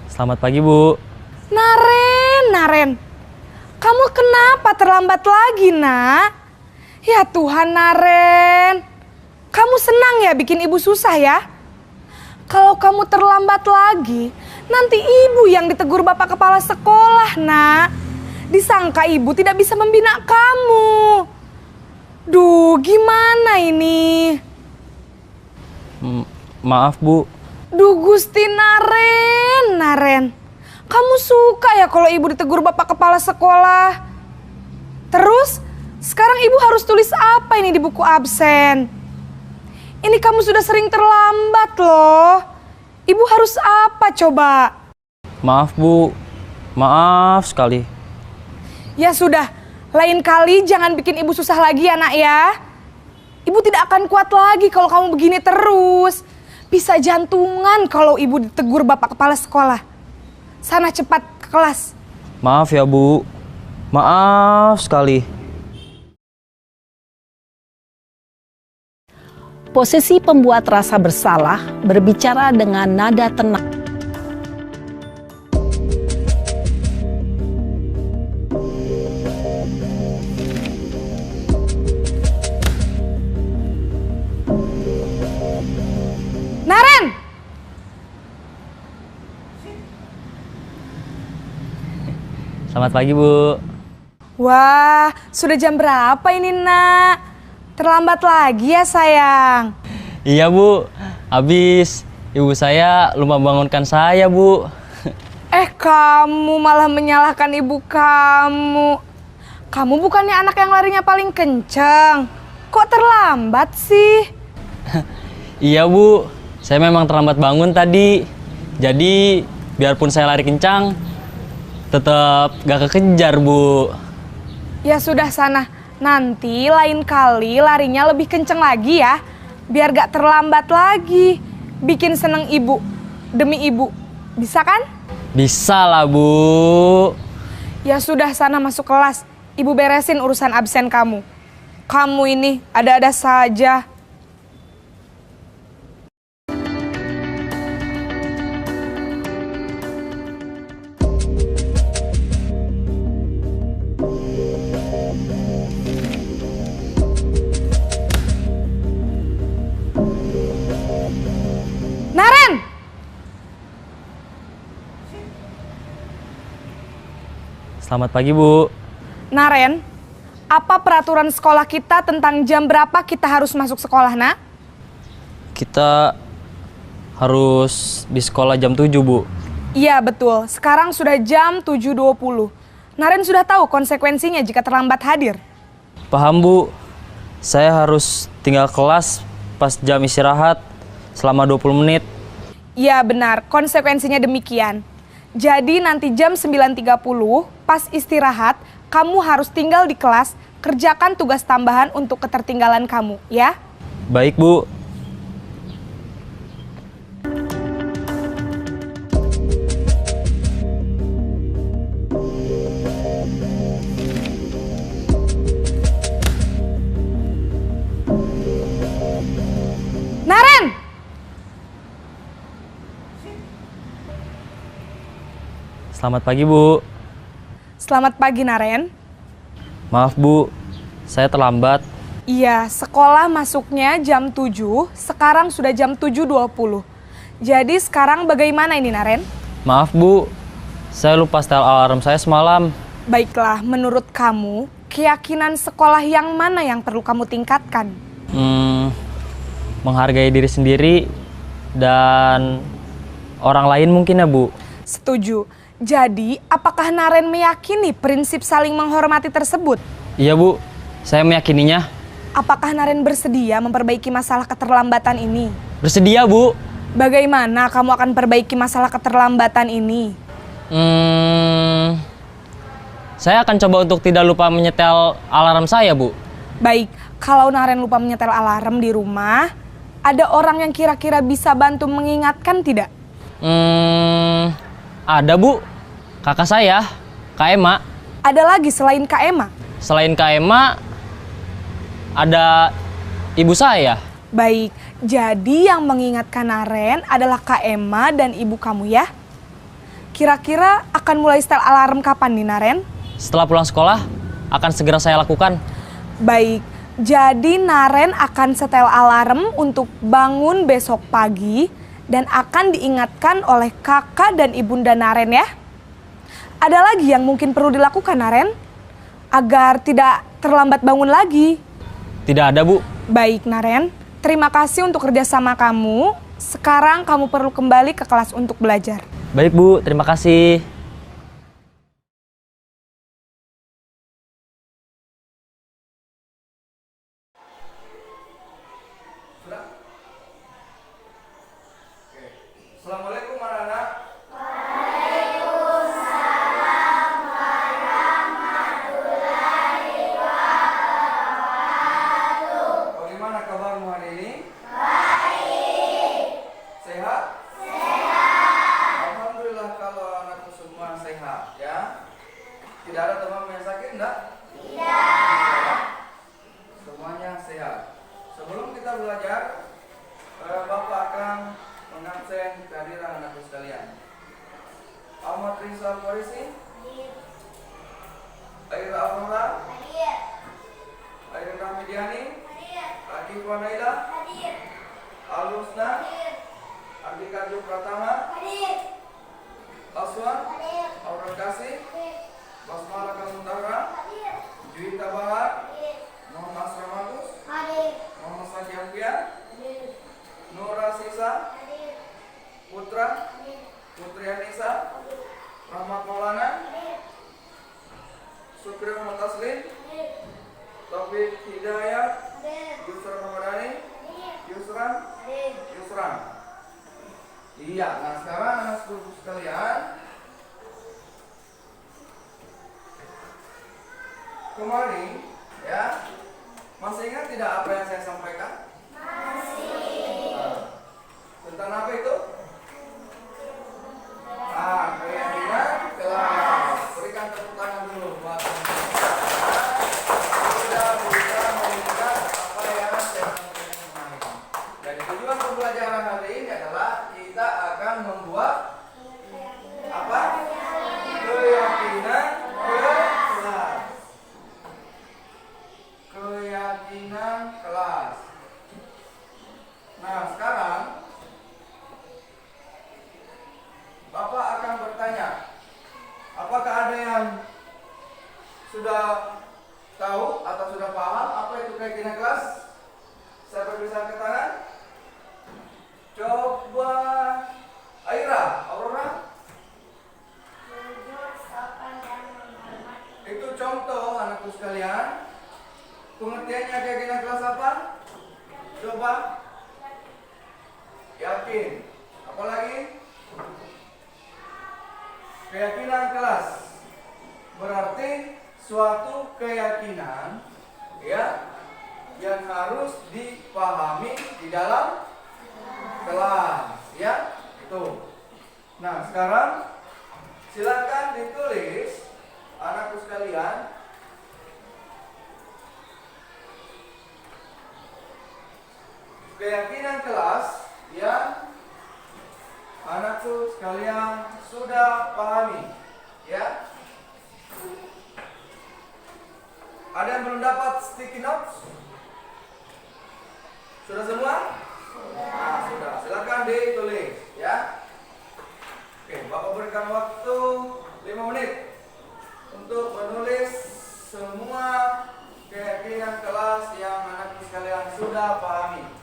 Selamat pagi, Bu. Naren. Kamu kenapa terlambat lagi, Nak? Ya Tuhan, Naren. Kamu senang ya bikin ibu susah ya? Kalau kamu terlambat lagi, nanti ibu yang ditegur bapak kepala sekolah, Nak. Disangka ibu tidak bisa membina kamu. Duh, gimana ini? Maaf, Bu. Duh, Gusti Naren. Kamu suka ya kalau ibu ditegur bapak kepala sekolah? Terus, sekarang ibu harus tulis apa ini di buku absen? Ini kamu sudah sering terlambat loh. Ibu harus apa coba? Maaf, Bu. Maaf sekali. Ya sudah, lain kali jangan bikin ibu susah lagi ya, Nak ya. Ibu tidak akan kuat lagi kalau kamu begini terus. Bisa jantungan kalau ibu ditegur bapak kepala sekolah. Sana cepat ke kelas. Maaf ya, Bu. Maaf sekali. Posisi pembuat rasa bersalah berbicara dengan nada tenang. Naren! Selamat pagi, Bu. Wah, sudah jam berapa ini, Nak? Terlambat lagi ya, sayang. Iya, Bu. Habis ibu saya lupa bangunkan saya, Bu. Kamu malah menyalahkan ibu kamu. Kamu bukannya anak yang larinya paling kenceng. Kok terlambat sih? Iya, Bu. Saya memang terlambat bangun tadi. Jadi, biarpun saya lari kencang, tetap gak kekejar, Bu. Ya sudah sana. Nanti lain kali larinya lebih kenceng lagi ya. Biar gak terlambat lagi. Bikin seneng ibu. Demi ibu. Bisa kan? Bisa lah, Bu. Ya sudah sana masuk kelas. Ibu beresin urusan absen kamu. Kamu ini ada-ada saja. Naren! Selamat pagi, Bu. Naren, apa peraturan sekolah kita tentang jam berapa kita harus masuk sekolah, Nak? Kita harus di sekolah jam 7, Bu. Iya, betul. Sekarang sudah jam 7.20. Naren sudah tahu konsekuensinya jika terlambat hadir. Paham, Bu. Saya harus tinggal kelas pas jam istirahat selama 20 menit. Iya, benar. Konsekuensinya demikian. Jadi nanti jam 9.30 pas istirahat, kamu harus tinggal di kelas, kerjakan tugas tambahan untuk ketertinggalan kamu, ya? Baik, Bu. Naren! Selamat pagi, Bu. Selamat pagi, Naren. Maaf, Bu. Saya terlambat. Iya, sekolah masuknya jam 7, sekarang sudah jam 7.20. Jadi sekarang bagaimana ini, Naren? Maaf, Bu. Saya lupa setel alarm saya semalam. Baiklah, menurut kamu, keyakinan sekolah yang mana yang perlu kamu tingkatkan? Menghargai diri sendiri dan orang lain mungkin ya, Bu. Setuju. Jadi, apakah Naren meyakini prinsip saling menghormati tersebut? Iya, Bu. Saya meyakininya. Apakah Naren bersedia memperbaiki masalah keterlambatan ini? Bersedia, Bu. Bagaimana kamu akan perbaiki masalah keterlambatan ini? Saya akan coba untuk tidak lupa menyetel alarm saya, Bu. Baik, kalau Naren lupa menyetel alarm di rumah, ada orang yang kira-kira bisa bantu mengingatkan tidak? Ada, Bu. Kakak saya, Kak Ema. Ada lagi selain Kak Ema? Selain Kak Ema, ada ibu saya. Baik, jadi yang mengingatkan Naren adalah Kak Ema dan ibu kamu ya? Kira-kira akan mulai setel alarm kapan nih, Naren? Setelah pulang sekolah, akan segera saya lakukan. Baik, jadi Naren akan setel alarm untuk bangun besok pagi dan akan diingatkan oleh kakak dan ibunda Naren ya. Ada lagi yang mungkin perlu dilakukan, Naren? Agar tidak terlambat bangun lagi. Tidak ada, Bu. Baik, Naren. Terima kasih untuk kerjasama kamu. Sekarang kamu perlu kembali ke kelas untuk belajar. Baik, Bu. Terima kasih. Assalamualaikum anak-anak. Bagaimana kabarmu hari ini? Baik. Sehat? Sehat. Alhamdulillah kalau anakku semua sehat ya. Tidak ada teman yang sakit? Rahmidiani, Akif Wanaila, Alusna, Ardika Ju Pratama, Aswan, Aura Kasih, Basmala Kamutara, Juwita Bahar, Muhammad Asramatus, Muhammad Saki Ampian, Nura Sisa, Putra, Putri Anissa, Rahmat Maulana, Sukri Muhammad Taslim, Taufik Hidayat, Yusra Ramadhani, Yusran. Iya, nah sekarang anak-anak sekalian, kemarin ya, masih ingat tidak apa yang saya sampaikan? Masih. Tentang apa itu? Keyakinan kelas. Berikan tepuk tangan dulu buat sudah bisa mengingat apa yang saya sampaikan kemarin. Dan tujuan pembelajaran hari ini adalah kita akan membuat apa? Keyakinan kelas. Keyakinan kelas. Nah, sekarang Bapak akan bertanya, apakah ada yang sudah tahu atau sudah paham apa itu keyakinan kelas? Saya berbisa ke tangan. Coba Aira, Aurora. Itu contoh anakku sekalian. Pengertiannya keyakinan kelas apa? Coba. Yakin. Apalagi? Keyakinan kelas berarti suatu keyakinan ya yang harus dipahami di dalam kelas ya itu. Nah, sekarang silakan ditulis anakku sekalian keyakinan kelas yang anakku sekalian sudah pahami ya. Ada yang belum dapat sticky notes? Sudah semua? Nah, sudah. Silakan ditulis ya. Oke, Bapak berikan waktu 5 menit untuk menulis semua keyakinan kelas yang anakku sekalian sudah pahami.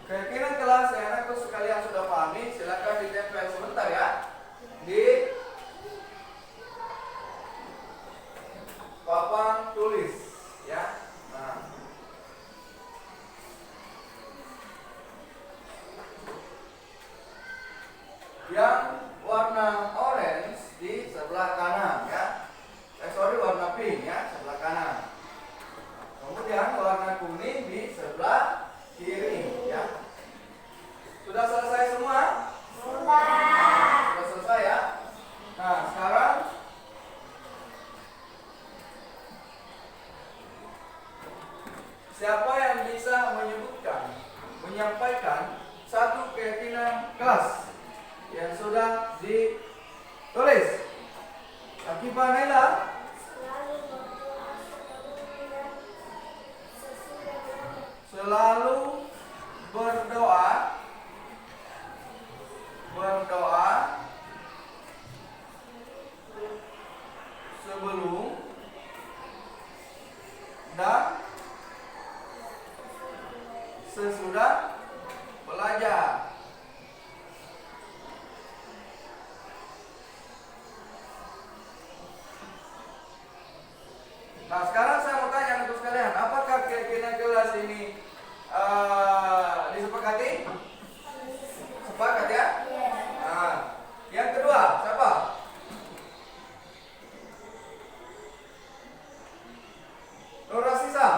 Keyakinan kelas yang anakku sekalian sudah pahami, silakan ditempel sebentar ya di papan tulis ya. Nah, yang warna orange di sebelah kanan ya. Warna pink ya sebelah kanan. Kemudian warna kuning di sebelah kiri ya. Sudah selesai semua? Sudah selesai ya. Nah, sekarang siapa yang bisa menyampaikan satu keyakinan kelas yang sudah ditulis? Akifah Naila. Selalu berdoa sebelum dan sesudah belajar. Nah, sekarang saya mau tanya untuk sekalian, apakah keyakinan kelas ini disepakati? Sepakat ya? Nah, yang kedua, siapa? Nura Sisa.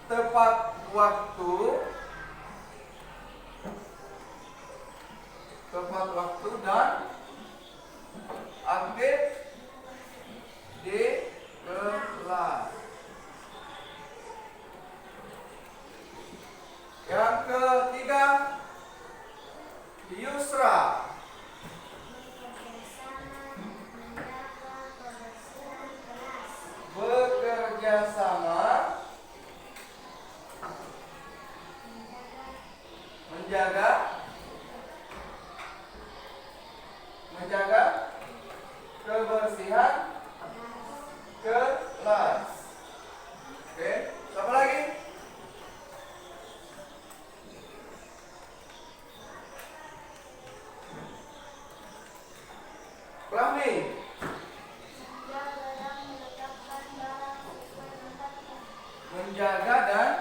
Tepat waktu dan aktif kebersihan kelas. Oke, siapa lagi? Rami. Menjaga dan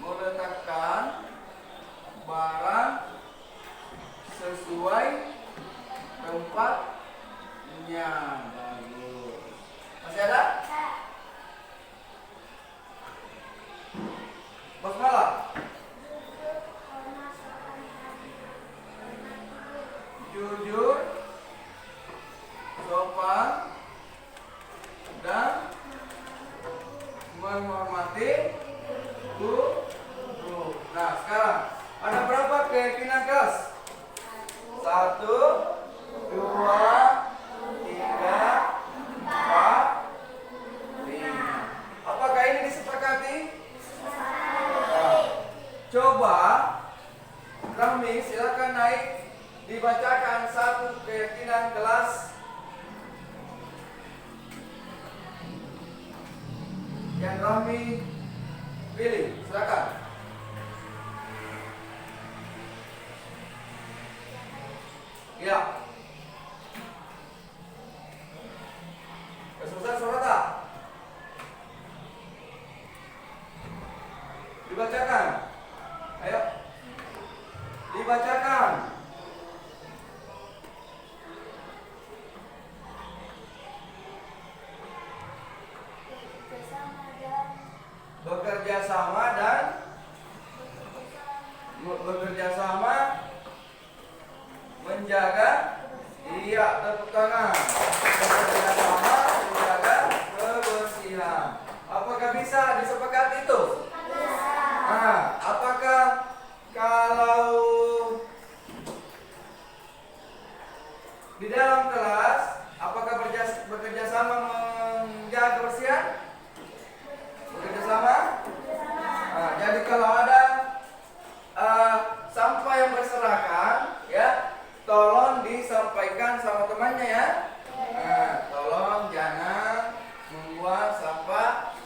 meletakkan barang sesuai tempatnya. Bagus. Masih ada? Basmalah. Jujur, sopan, dan menghormati guru. Nah, sekarang ada berapa keyakinan kelas? 1, 2, 3, 4, 5. Apakah ini disepakati? Coba Rami, silakan naik, dibacakan satu keyakinan kelas yang Rami pilih. Silakan. Ya. Kesusahan suara tak? Dibacakan. Ayo. Dibacakan. Bekerja sama menjaga, iya, tepuk tangan. Bekerja sama menjaga kebersihan. Apakah bisa disepakati itu? Nah, apakah kalau di dalam kelas, apakah bekerja sama menjaga kebersihan? Bekerja sama? Nah, jadi kalau ada sampah yang berserakan, ya, tolong disampaikan sama temannya ya. Nah, tolong jangan membuang sampah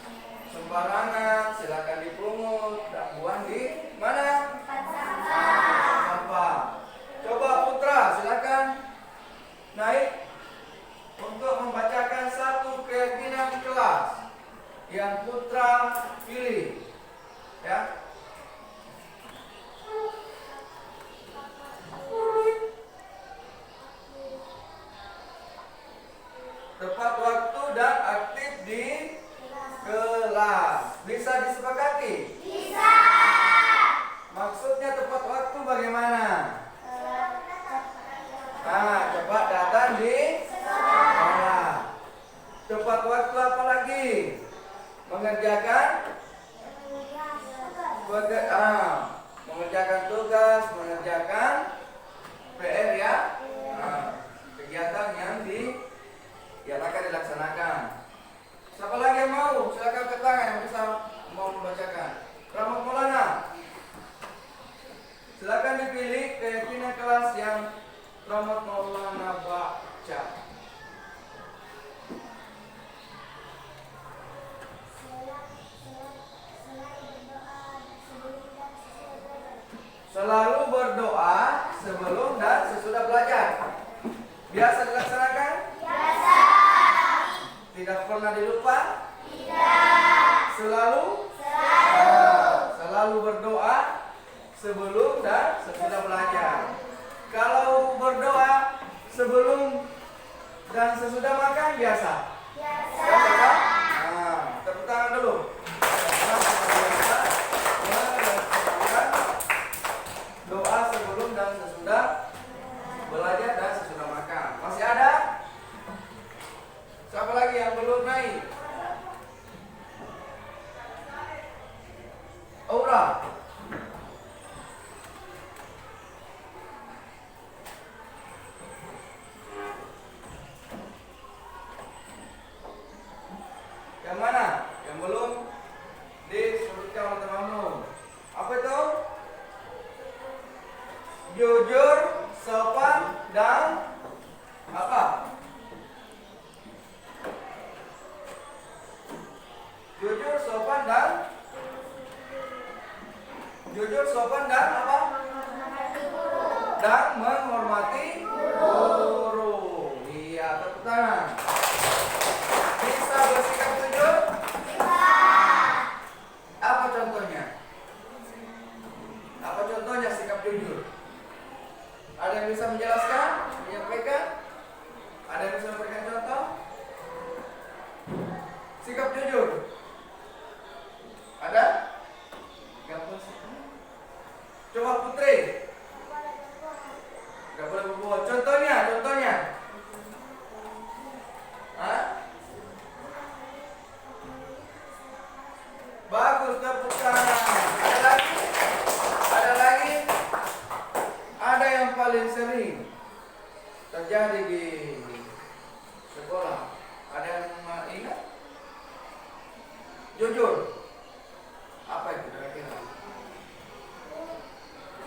sembarangan, silakan dipungut dan buang di mana? Sampah. Coba Putra, silakan naik untuk membacakan satu keyakinan kelas yang Putra pilih, ya. Tepat waktu dan aktif di kelas. Bisa disepakati? Bisa. Maksudnya tepat waktu bagaimana? Nah, cepat datang di sekolah. Tepat waktu apa lagi? Mengerjakan mengerjakan tugas, mengerjakan PR ya. Nah, kegiatan yang akan dilaksanakan. Siapa lagi yang mau? Silakan angkat tangan yang bisa mau membacakan. Rahmat Maulana. Silakan dipilih keyakinan kelas yang Rahmat Maulana baca. Selalu berdoa sebelum dan sesudah belajar. Biasa dilaksanakan? Biasa. Tidak pernah dilupa? Tidak. Selalu? Selalu. Selalu berdoa sebelum dan sesudah belajar. Kalau berdoa sebelum dan sesudah makan biasa? Biasa. Biasa kan? Nah, tepuk tangan dulu. Doa sebelum dan sesudah belajar dan sesudah makan. Masih ada? Siapa lagi yang belum naik? Aura. Apa? Jujur, sopan dan apa? Dan menghormati guru. Iya, tepuk tangan. Bisa bersikap jujur? Apa contohnya? Apa contohnya sikap jujur? Ada yang bisa menjelaskan? Menyampaikan? Ada yang bisa memberikan contoh? Sikap jujur. Ada? Gampang sih. Coba Putri. Gak boleh berbohong. Contohnya. Hah? Bagus, tepuk tangan. Ada lagi? Ada yang paling sering terjadi di sekolah. Ada yang ingat? Jujur. Apa itu kira-kira?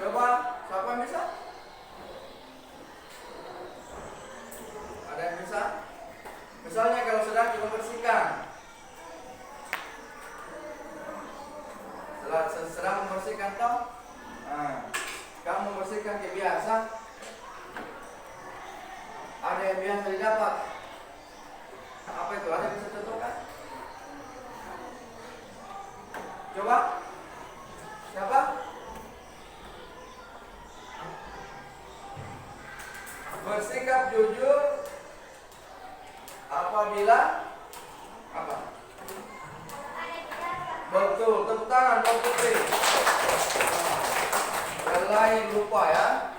Coba, siapa yang bisa? Ada yang bisa? Misalnya kalau sedang membersihkan, sedang membersihkan toh, kamu membersihkan kayak biasa, ada yang biasa didapat. Apa itu? Ada yang bisa contohkan? Coba, siapa? Bersikap jujur apabila apa? Betul, tepuk tangan Pak Putri. Yang lain lupa ya.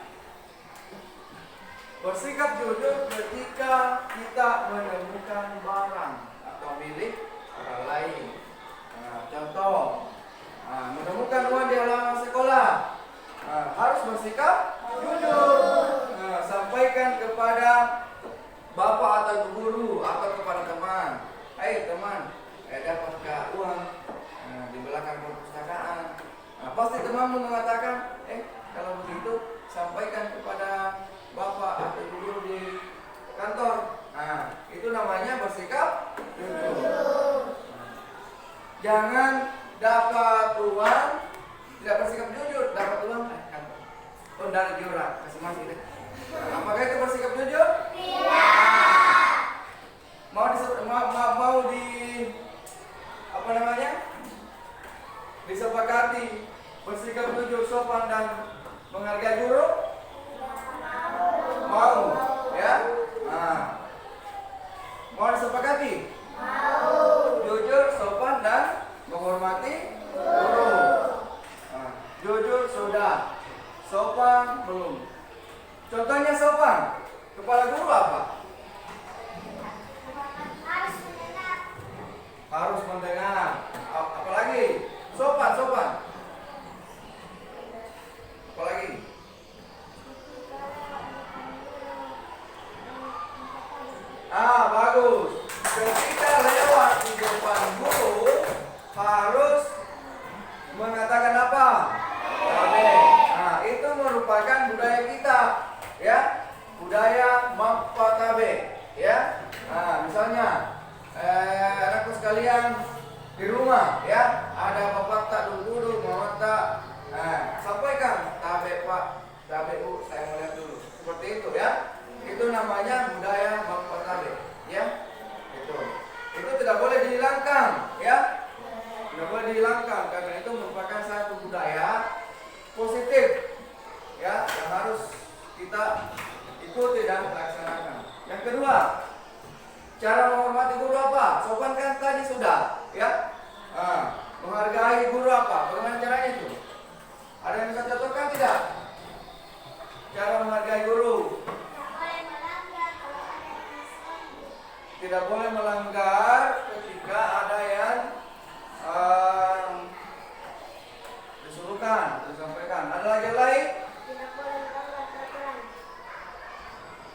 Bersikap jujur ketika kita menemukan barang atau milik orang lain. Contoh, menemukan uang di halaman sekolah, harus bersikap jujur. Sampaikan kepada bapak atau guru atau kepada teman. Hai teman, dapatkah uang di belakang perpustakaan? Pasti temanmu mengatakan, kalau begitu sampaikan kepada bapak atau guru di kantor. Itu namanya bersikap jujur. Jangan dapat uang tidak bersikap jujur, dapat uang dari jurang masing-masing deh. Apakah itu bersikap jujur? Tidak. Mau di apa namanya? Disepakati bersikap jujur, sopan dan menghargai guru? Mau, ya? Mau disepakati? Mau. Jujur, sopan dan menghormati guru. Jujur sudah, sopan belum. Contohnya sopan, kepala guru apa? Harus mendengar. Apalagi sopan. Apalagi? Bagus. Ketika lewat di depan guru harus mengatakan apa? Tabe. Itu merupakan budaya kita, ya. Budaya mapatabe, ya. Misalnya anakku sekalian di rumah, ya, ada bapak tak duduk, mama tak. Sampaikan tabe pak, tabe bu, saya mau lihat dulu. Seperti itu, ya. Itu namanya budaya mapatabe, ya. Itu tidak boleh dihilangkan, ya. Tidak boleh dihilangkan karena itu merupakan satu budaya positif, ya, yang harus kita ikuti dan laksanakan. Yang kedua, cara menghormati guru apa? Sopan kan tadi sudah, ya. Menghargai guru apa? Bagaimana caranya itu? Ada yang bisa contohkan tidak? Cara menghargai guru. Tidak boleh melanggar ketika ada yang disuruhkan, disampaikan. Ada lagi yang lain?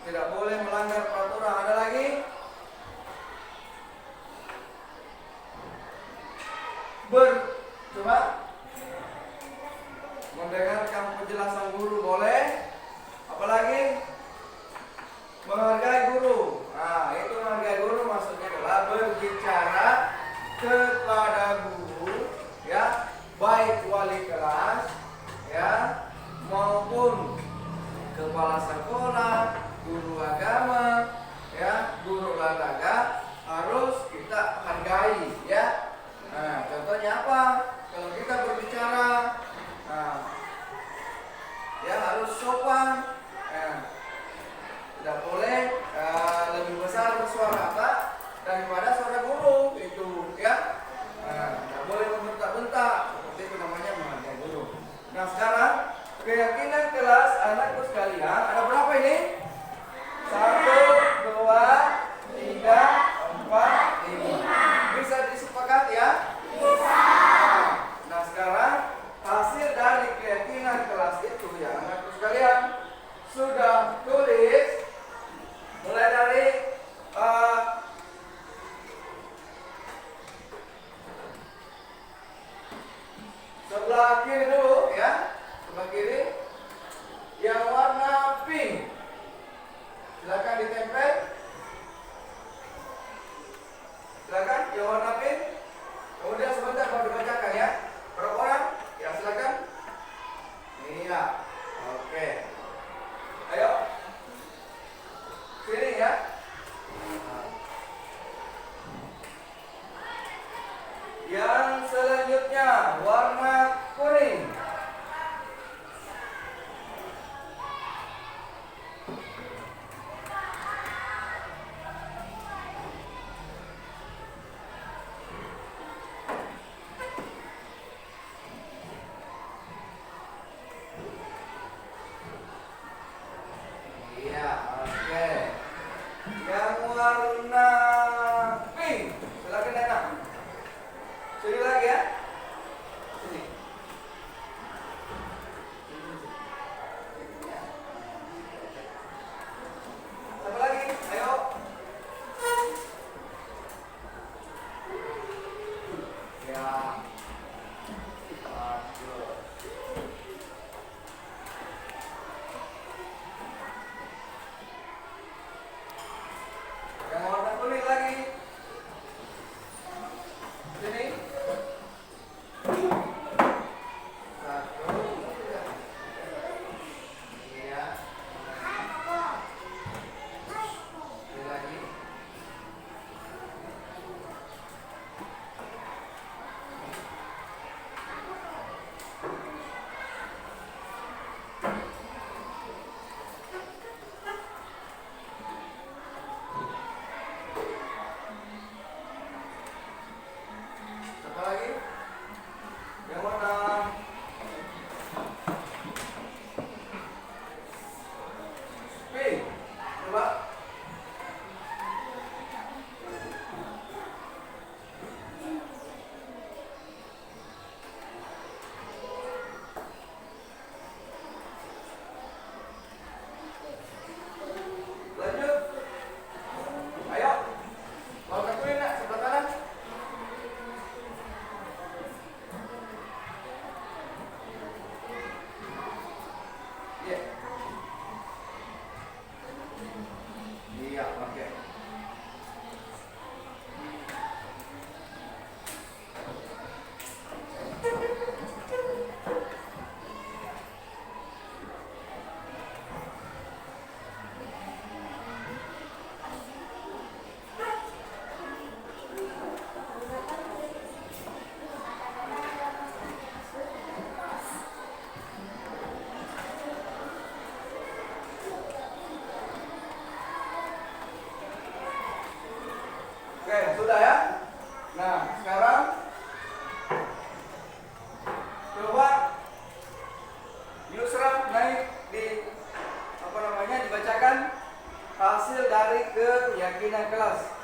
Tidak boleh melanggar peraturan. Ada lagi? Coba mendengarkan penjelasan guru boleh. Apalagi menghargai guru. berbicara kepada guru, ya, baik wali kelas, ya, maupun kepala sekolah, guru agama, ya, guru olahraga, harus kita hargai, ya. Nah, contohnya apa? Kalau kita berbicara, nah, ya harus sopan, tidak boleh lebih besar suara daripada suara guru itu, ya. Tidak boleh membentak-bentak, seperti itu namanya menghargai guru. Nah, sekarang keyakinan kelas anakku sekalian ada berapa ini? 1, 2, 3, 4, 5. Bisa disepakati ya? Bisa. Nah, sekarang hasil dari keyakinan kelas itu ya anakku sekalian sudah tulis mulai dari sebelah kiri dulu ya, sebelah kiri yang warna pink. Silakan ditempel. Silakan yang warna pink. Kemudian sebentar baru dibacakan ya. Berapa orang? Ya silakan. Iya. Oke. Ayo. Sini ya. Yang selanjutnya warna kuning. Iya, oke. Yang warna pink, silakan Nena. Sini lagi ya. Sini. Siapa lagi? Ayo. Ya. Bagus. Yang warna kuning lagi. Sini. 1. Iya. Sini lagi. Siapa lagi? Yang warna pink. Coba. Lanjut. Ayo. Warna kuning nak sebelah kanan. Iya. Iya, oke. Oke, sudah ya. Nah, sekarang coba Yusra naik dibacakan hasil dari keyakinan kelas.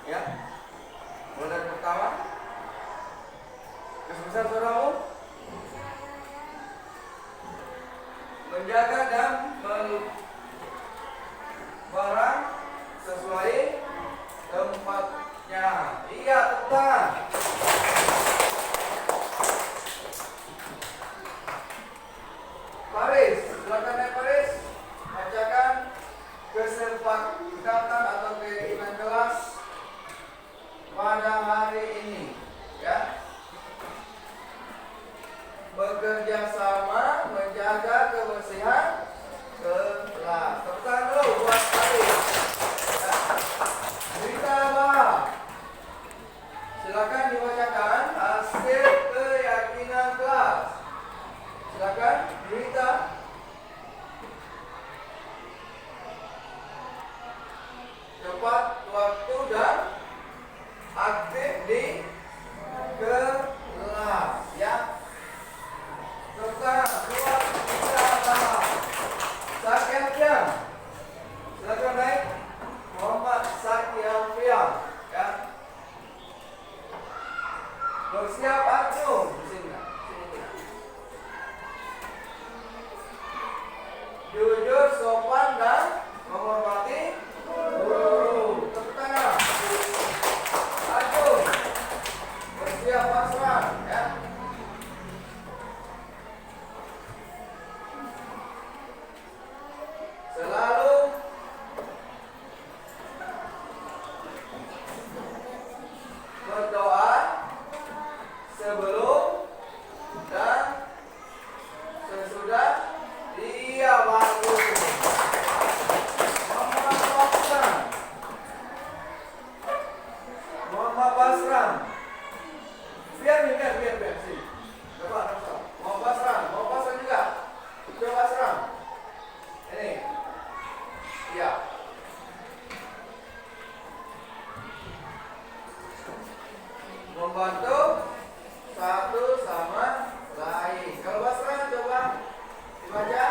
Ya. Mulai dari pertama. Sebesar suaramu. Menjaga dan barang sesuai tempatnya. Iya, tepat. Paris, silakan naik Paris. Bacakan kesepakatan atau keyakinan kelas pada hari ini, ya. Bekerja sama menjaga kebersihan kelas. Tepuk tangan dulu buat Arif. Ya. Berita apa? Silakan dibacakan hasil keyakinan kelas. Silakan berita. Tepat waktu dan aktif di kelas, ya. Tentang buat kita bahas. Zaki Alfian. Silakan naik. Muhammad Zaki Alfian, ya. Bersiap acung. Sini. Jujur, sopan dan menghormati guru. Tepuk tangan. Acung. Bersiap pasrah, ya. Selalu berdoa sebelum dan sesudah dia bangun. Muhammad Basram. Biar sini. Coba Muhammad Basram juga. Coba Basram. Ini. Ya. Membantu satu sama lain. Kalau Basra coba dibaca.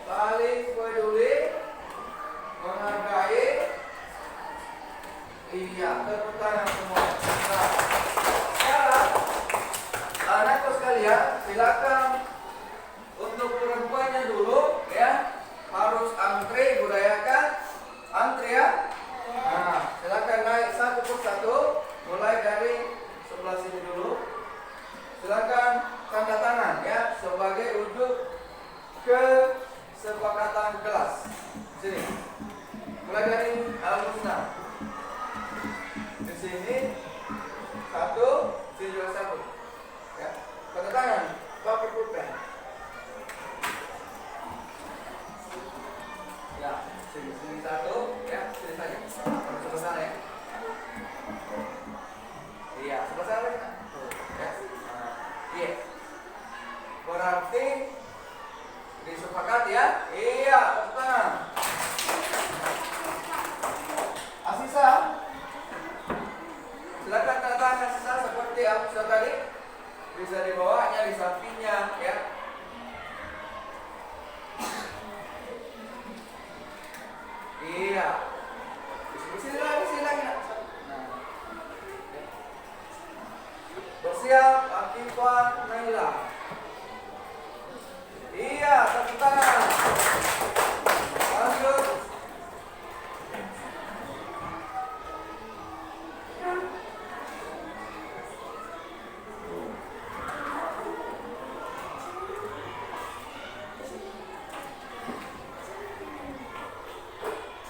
Saling peduli, menghargai. Iya, tepuk tangan semua. Nah, sekarang anakku sekalian, silakan untuk perempuannya dulu, ya. Harus antri, budayakan antri, ya. Nah, silakan naik satu persatu, mulai dari sebelah sini dulu. Silakan tanda tangan, ya, sebagai wujud kesepakatan kelas. Sini. Mulai dari al-musnah. Di sini satu, sini juga satu. Ya, tanda tangan, Bapak Putih. Ya, sini satu, ya, sini saja. Sebelah sana, ya. Iya, sebelah sana lagi. Ya. Iya. Berarti disepakati, ya. Iya, tepuk tangan. Asisa, silakan tanda tangan Asisa seperti Asisa tadi. Bisa dibawanya, di sampingnya, ya. Iya. Sini lagi. Nah. Bersiap, Akifah Naila. Iya, tepuk tangan. Lanjut.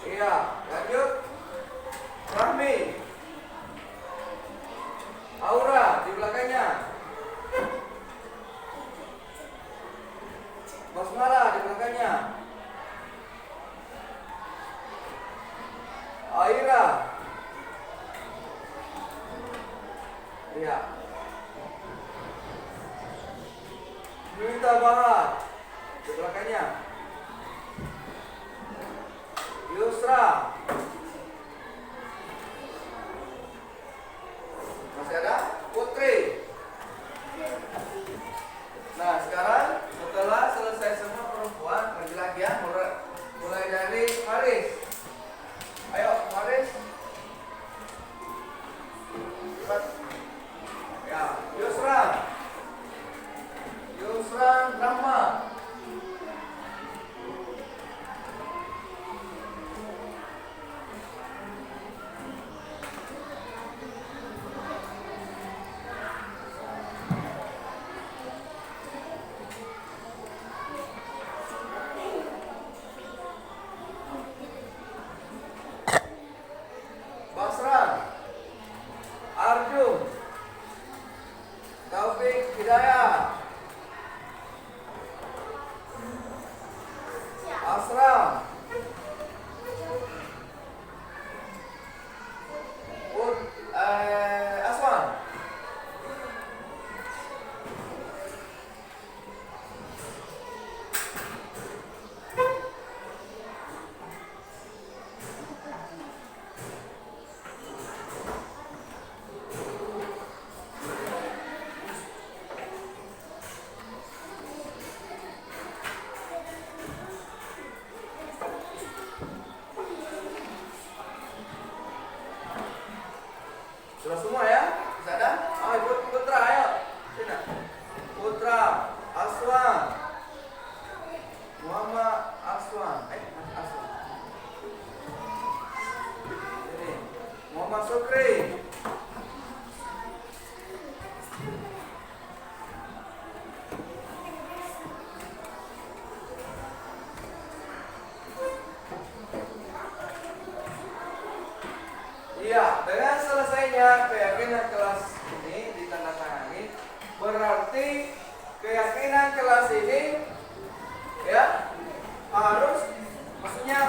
Iya, lanjut. Rahmi. Aura di belakangnya. Basmala di belakangnya. Aira. Iya. Juwita Barat di belakangnya. Yusra. Masih ada? Putri. Nah, sekarang setelah selesai semua perempuan, lagi-lagi, ya, mulai dari Haris. Ayo, Haris. Cepat. Ya, Yusra. Drama. Bang Sukri. Iya, dengan selesainya keyakinan kelas ini ditandatangani, berarti keyakinan kelas ini ya harus, maksudnya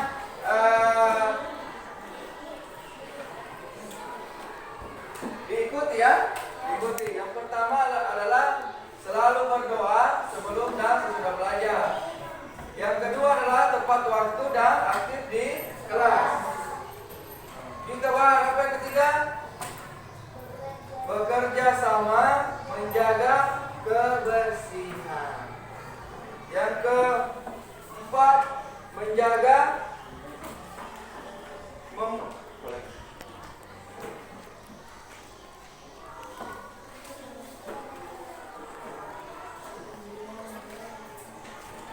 diikuti ya, diikuti. Yang pertama adalah selalu berdoa sebelum dan sesudah belajar. Yang kedua adalah tepat waktu dan aktif di kelas. Kita bahas apa yang ketiga? Bekerja sama menjaga kebersihan. Yang keempat, menjaga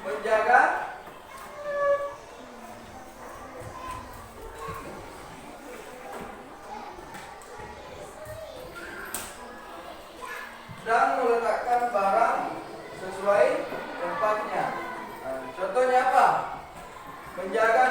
menjaga dan meletakkan barang sesuai tempatnya. Contohnya apa? Menjaga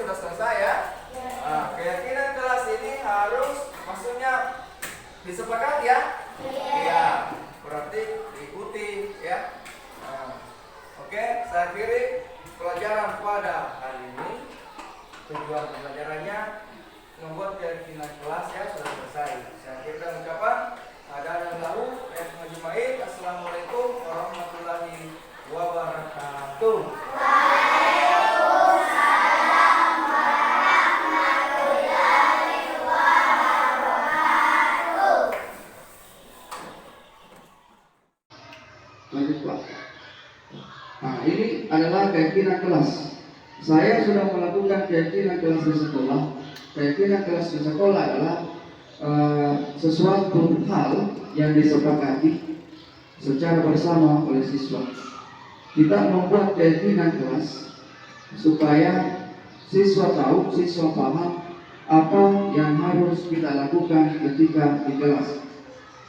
sudah selesai ya. Nah, keyakinan kelas ini harus maksudnya disepakati ya. Iya. Berarti diikuti ya. Nah, oke, saya akhiri pelajaran pada hari ini. Tujuan pembelajarannya membuat keyakinan kelas ya sudah selesai. Saya akhirkan ucapan Assalamualaikum warahmatullahi wabarakatuh. Lanjut Pak. Nah, ini adalah keyakinan kelas. Saya sudah melakukan keyakinan kelas di sekolah. Keyakinan kelas di sekolah adalah sesuatu hal yang disepakati secara bersama oleh siswa. Kita membuat keyakinan kelas supaya siswa tahu, siswa paham apa yang harus kita lakukan ketika di kelas.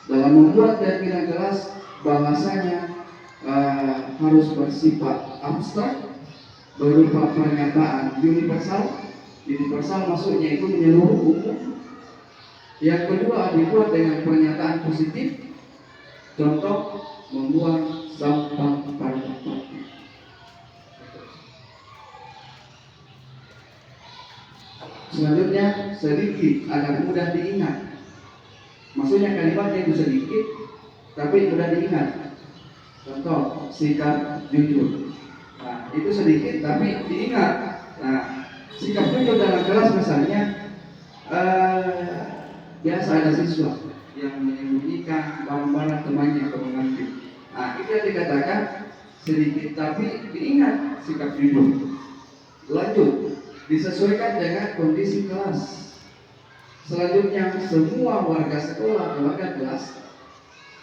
Dalam membuat keyakinan kelas, bahasanya harus bersifat abstrak berupa pernyataan universal. Universal maksudnya itu menyeluruh umum. Yang kedua dibuat dengan pernyataan positif. Contoh, membuang sampah pada tempatnya. Selanjutnya sedikit agar mudah diingat. Maksudnya kalimatnya itu sedikit tapi mudah diingat. Contoh, sikap jujur. Nah, itu sedikit tapi diingat. Nah, sikap jujur dalam kelas misalnya biasa ada siswa yang menyembunyikan barang-barang temannya atau mengambil. Nah, itu yang dikatakan sedikit tapi diingat, sikap jujur. Lanjut, disesuaikan dengan kondisi kelas. Selanjutnya, semua warga sekolah, warga kelas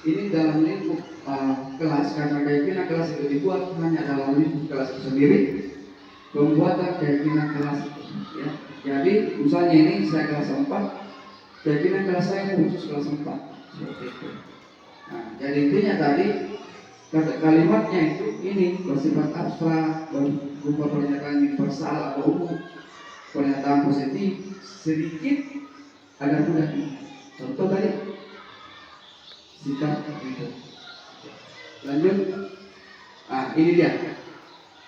ini dalam lingkup kelas, karena keyakinan kelas itu dibuat hanya dalam lingkup kelas itu sendiri. Pembuatan keyakinan kelas itu, ya. Jadi misalnya ini saya kelas 4, keyakinan kelas saya khusus kelas 4 seperti itu. Nah, jadi intinya tadi kalimatnya itu ini bersifat abstrak, berupa pernyataan universal atau umum, pernyataan positif, sedikit agar mudah diingat. Contoh tadi sikap itu. Lanjut, ini dia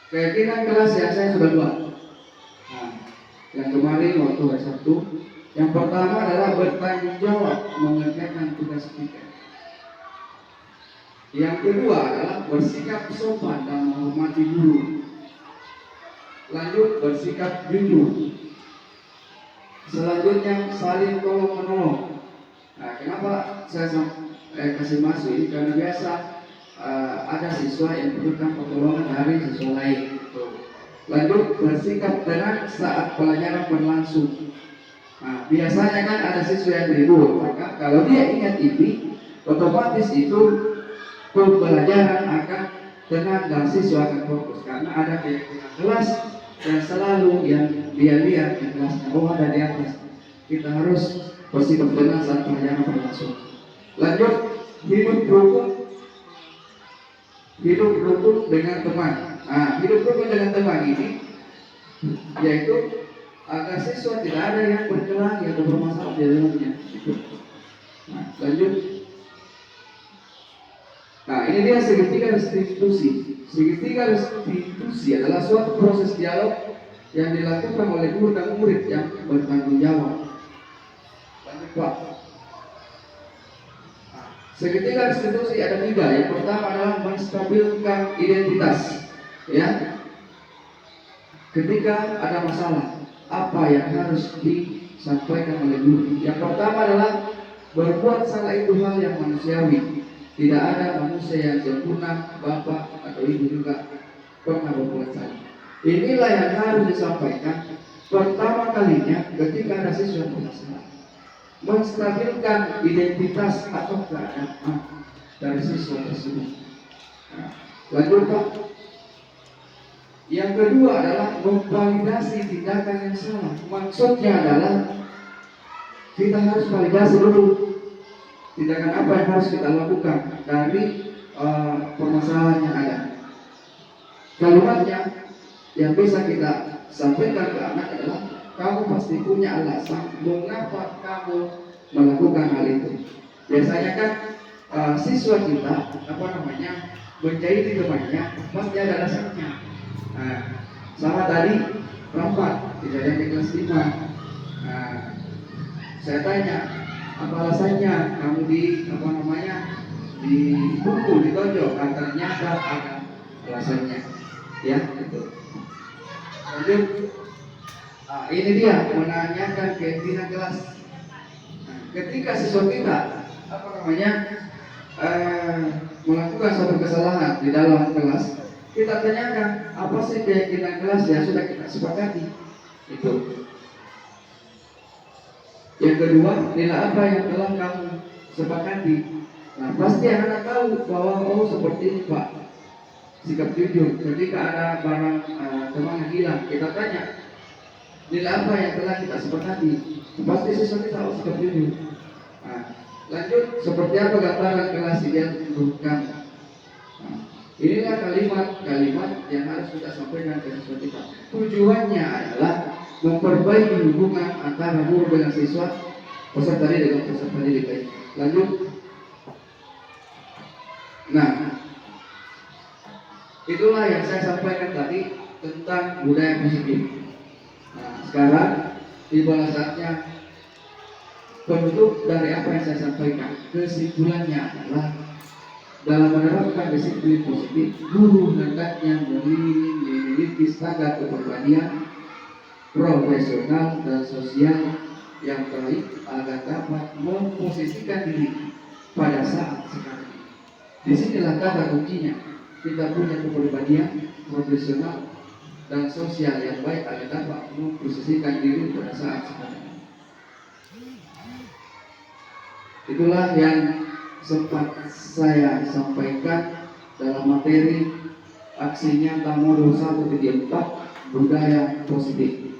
keyakinan kelas yang saya sudah buat. Nah, yang kemarin waktu hari Sabtu, yang pertama adalah bertanggung jawab mengerjakan tugas kita. Yang kedua adalah bersikap sopan dan menghormati guru. Lanjut, bersikap jujur. Selanjutnya saling tolong menolong. Nah, kenapa saya kasih masuk ini? Karena biasa ada siswa yang membutuhkan pertolongan dari siswa lain. Lanjut, bersikap tenang saat pelajaran berlangsung. Nah, biasanya kan ada siswa yang ribut, maka kalau dia ingat ini, otomatis itu pembelajaran akan tenang dan siswa akan fokus. Karena ada keyakinan kelas yang selalu yang dia lihat di kelasnya, oh ada di atas. Kita harus bersikap tenang saat pelajaran berlangsung. Lanjut, hidup rukun dengan teman. Nah, hidup rukun dengan teman ini yaitu agar siswa tidak ada yang berkelahi atau bermasalah di dalamnya. Nah, lanjut. Nah, ini dia segitiga restitusi. Segitiga restitusi adalah suatu proses dialog yang dilakukan oleh guru dan murid yang bertanggung jawab. Lanjut Pak. Segitiga restitusi ada 3. Yang pertama adalah menstabilkan identitas. Ya, ketika ada masalah, apa yang harus disampaikan oleh guru? Yang pertama adalah berbuat salah itu hal yang manusiawi. Tidak ada manusia yang sempurna, bapak atau ibu juga pernah berbuat salah. Inilah yang harus disampaikan pertama kalinya ketika ada siswa bermasalah. Menstabilkan identitas atau keadaan dari siswa tersebut. Nah, lanjut Pak. Yang kedua adalah memvalidasi tindakan yang salah. Maksudnya adalah kita harus validasi dulu tindakan apa yang harus kita lakukan dari permasalahan yang ada. Kalimatnya yang bisa kita sampaikan ke anak adalah kamu pasti punya alasan mengapa kamu melakukan hal itu. Biasanya kan siswa kita menjadi temannya pasti ada alasannya. Sama tadi rapat kejadian di kelas 5. Saya tanya, apa alasannya kamu dipukul, ditonjok? Ternyata ada alasannya, ya gitu. Lanjut, ini dia menanyakan pimpinan kelas. Ketika siswa kita melakukan suatu kesalahan di dalam kelas, kita tanyakan apa sih keyakinan kelas yang sudah kita sepakati. Itu. Yang kedua, nilai apa yang telah kamu sepakati. Nah, pasti anak tahu bahwa seperti ini Pak, sikap jujur. Ketika ada barang teman yang hilang, kita tanya nilai apa yang telah kita sepakati. Pasti siswa kita tahu sikap jujur. Nah, lanjut, seperti apa gambaran kelas ideal menurut kamu? Inilah kalimat-kalimat yang harus kita sampaikan ke siswa kita. Tujuannya adalah memperbaiki hubungan antara guru dengan siswa, peserta didik dengan peserta didik. Lanjut. Nah, itulah yang saya sampaikan tadi tentang budaya positif. Nah, sekarang tiba saatnya penutup dari apa yang saya sampaikan. Kesimpulannya adalah dalam menerapkan disiplin positif, guru hendaknya memiliki standar kepribadian profesional dan sosial yang baik agar dapat memposisikan diri pada saat sekarang. Disinilah kata kuncinya. Kita punya kepribadian profesional dan sosial yang baik agar dapat memposisikan diri pada saat sekarang. Itulah yang sempat saya sampaikan dalam materi aksi nyata modul 1.4 budaya positif.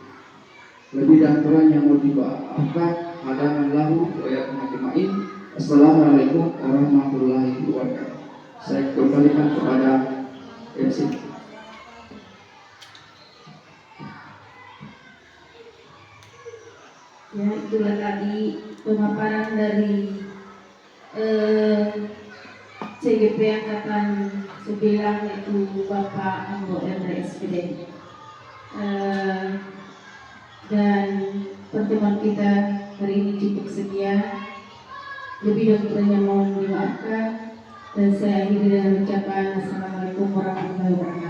Lebih dan kurang yang mau dimaafkan. Hadanallahu wa iyyakum ajma'in. Assalamualaikum warahmatullahi wabarakatuh. Saya kembalikan kepada MC. Ya, itulah tadi pemaparan dari CGP Angkatan 9, yaitu Bapak Ambo MRSPD. Dan pertemuan kita hari ini cukup sekian. Lebih dan kurangnya mohon dimaafkan, dan saya akhiri dengan ucapan Assalamualaikum warahmatullahi wabarakatuh.